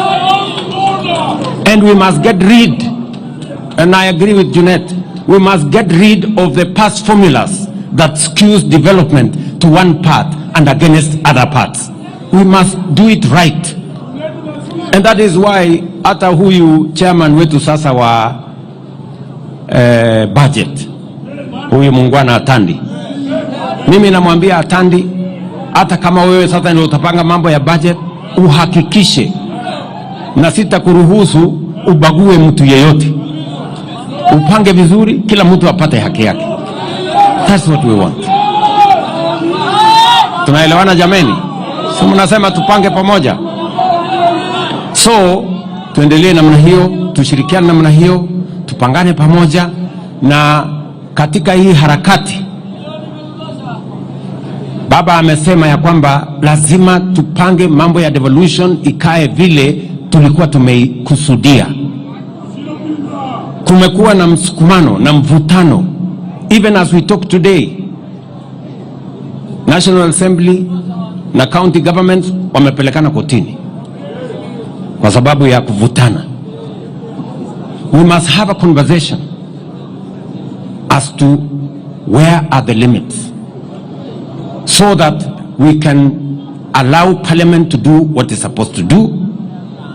And we must get rid, and I agree with Junet, we must get rid of the past formulas that skews development to one part and against other parts. We must do it right. And that is why hata huyu chairman wetu sasa wa budget, huyu muungwana Atandi, mimi namwambia Atandi, hata kama wewe sasa ndio utapanga mambo ya budget, uhakikishe na sitakuruhusu ubague mtu yeyote. Upange vizuri, kila mtu apate haki yake. That's what we want. Tunaelewana jameni? So mnasema tupange pamoja. So tuendelee namna hiyo, tushirikiane namna hiyo, tupangane pamoja. Na katika hii harakati baba amesema ya kwamba lazima tupange mambo ya devolution ikae vile tulikuwa tumeikusudia. Kumekuwa na msukumano na mvutano. Even as we talk today, National Assembly na county governments wamepelekana kotini kwa sababu ya kuvutana. We must have a conversation as to where are the limits, so that we can allow parliament to do what it's supposed to do,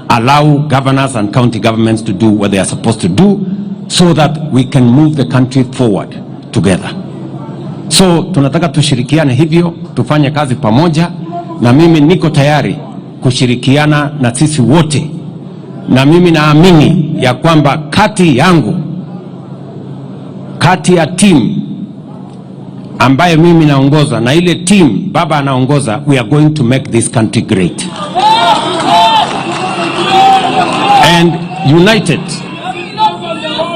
allow governors and county governments to do what they are supposed to do, so that we can move the country forward together. So tunataka tushirikiane hivyo, tufanye kazi pamoja, na mimi niko tayari kushirikiana na sisi wote na mimi naamini ya kwamba kati ya team ambaye mimi naongoza na ile team baba anaongoza, we are going to make this country great and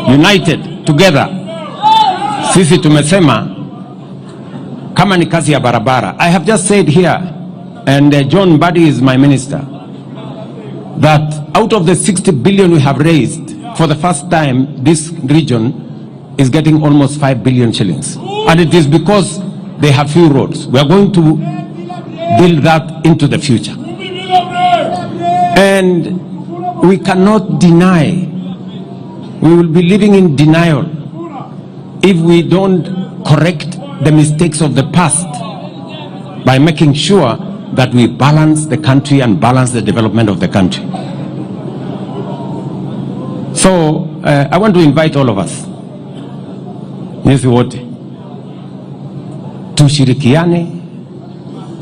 united together. Sisi tumesema kama ni kazi ya barabara, I have just said here, and John Mbadi is my minister, that out of the 60 billion we have raised, for the first time this region is getting almost 5 billion shillings, and it is because they have few roads. We are going to build that into the future, and we cannot deny, we will be living in denial if we don't correct the mistakes of the past by making sure that we balance the country and balance the development of the country. So I want to invite all of us, nyinyi wote tushirikiane,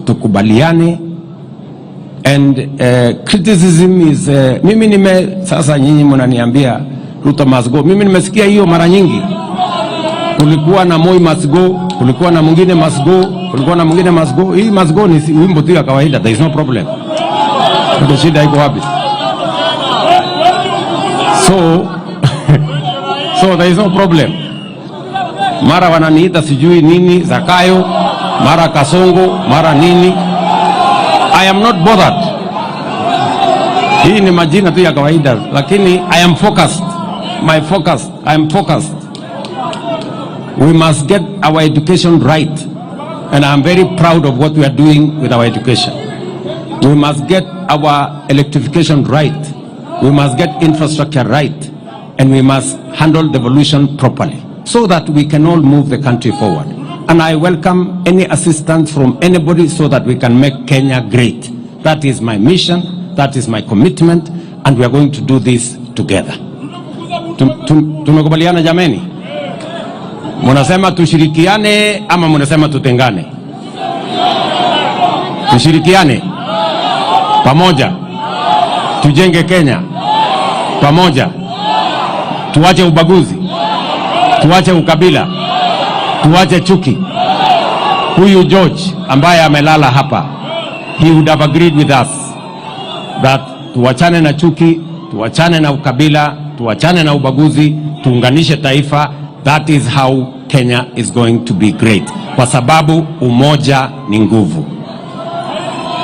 tukubaliane, and criticism is mimi sasa nyinyi mnaniambia Ruto must go. Mimi nimesikia hiyo mara nyingi. Kulikuwa na Moi must go, kulikuwa na mwingine must go, kulikuwa na mwingine must go. Hii must go ni wimbo tu ya kawaida, there is no problem. Ndio shida iko wapi? So there is no problem. Mara wananiita sijui nini Zakayo, mara Kasongo, mara nini. I am not bothered. Hii ni majina tu ya kawaida, lakini I am focused. I am focused. We must get our education right, and I am very proud of what we are doing with our education. We must get our electrification right. We must get infrastructure right, and we must handle devolution properly so that we can all move the country forward. And I welcome any assistance from anybody so that we can make Kenya great. That is my mission, that is my commitment, and we are going to do this together. Tumekubaliana jameni? Munasema tushirikiane ama munasema tutengane? Tushirikiane pamoja, tujenge Kenya pamoja, tuache ubaguzi, tuache ukabila, tuache chuki. Huyu George ambaye amelala hapa, he would have agreed with us that tuachane na chuki, tuachane na ukabila, tuachane na ubaguzi, tuunganishe taifa. That is how Kenya is going to be great, kwa sababu umoja ni nguvu.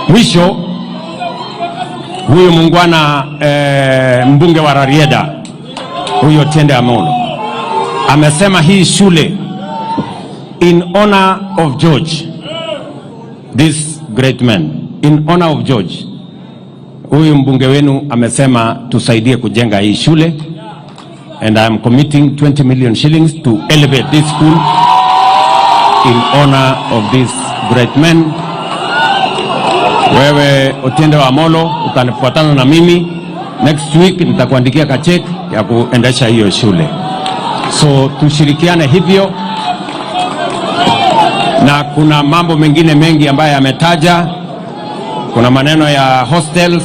Mwisho, huyu mungwana mbunge wa Rarieda, huyo Tiende Amolo, amesema hii shule in honor of George, this great man, in honor of George. Huyu mbunge wenu amesema tusaidie kujenga hii shule, and I am committing 20 million shillings to elevate this school in honor of this great man. Wewe Otiende Amolo utanifuatana na mimi next week, nitakuandikia kacheki ya kuendesha hiyo shule. So tushirikiane hivyo, na kuna mambo mengine mengi ambayo ametaja. Kuna maneno ya hostels,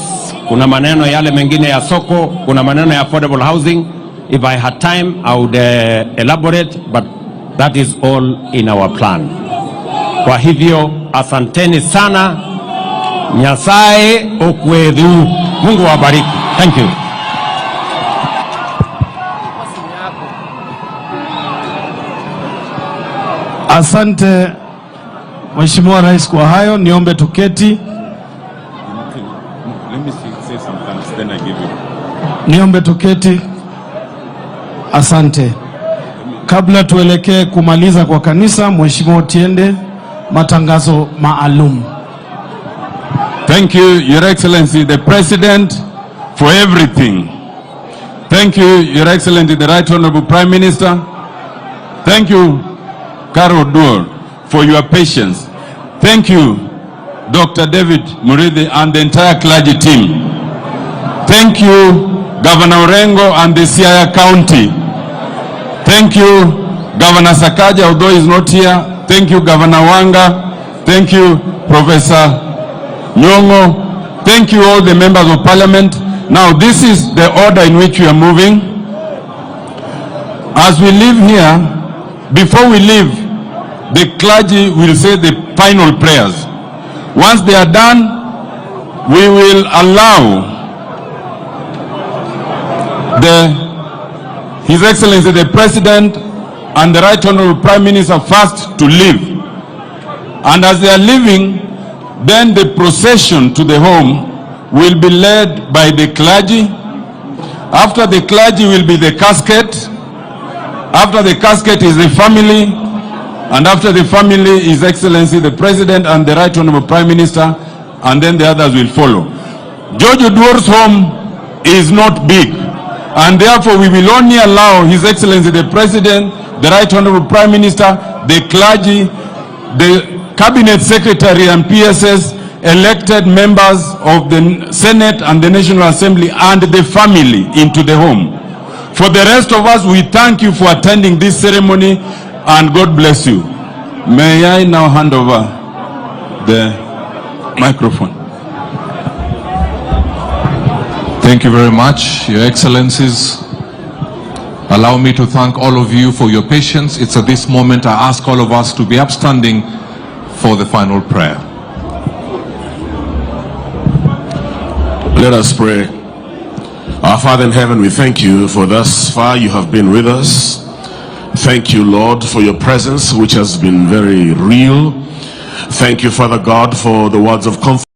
kuna maneno yale mengine ya soko, kuna maneno ya affordable housing. If I had time, I would elaborate, but that is all in our plan. Kwa hivyo, asanteni sana. Nyasaye okwedhu. Mungu wabariki. Thank you. Asante Mheshimiwa Rais kwa hayo. Niombe tuketi. Let me say something, then I give you. Niombe tuketi. Asante. Kabla tuelekee kumaliza kwa kanisa, Mheshimiwa Tiende, matangazo maalum. Thank you, Your Excellency, the President, for everything. Thank you, Your Excellency, the Right Honorable Prime Minister. Thank you, Carol Duor, for your patience. Thank you, Dr. David Murithi and the entire clergy team. Thank you, Governor Orengo and the Siaya County. Thank you, Governor Sakaja, although he's not here. Thank you, Governor Wanga. Thank you, Professor Nyongo. Thank you, all the members of parliament. Now, this is the order in which we are moving. As we leave here, before we leave, the clergy will say the final prayers. Once they are done, we will allow His Excellency the President and the Right Honorable Prime Minister first to leave. And as they are leaving, then the procession to the home will be led by the clergy. After the clergy will be the casket. After the casket is the family. And after the family, His Excellency the President and the Right Honorable Prime Minister, and then the others will follow. George Oduor's home is not big, and therefore we will only allow His Excellency the President, the Right Honorable Prime Minister, the clergy, the Cabinet Secretary and PSS, elected members of the Senate and the National Assembly, and the family into the home. For the rest of us, we thank you for attending this ceremony, and God bless you. May I now hand over the microphone. Thank you very much, Your Excellencies. Allow me to thank all of you for your patience. It's at this moment I ask all of us to be upstanding for the final prayer. Let us pray. Our Father in heaven, we thank you for thus far you have been with us. Thank you, Lord, for your presence, which has been very real. Thank you, Father God, for the words of comfort.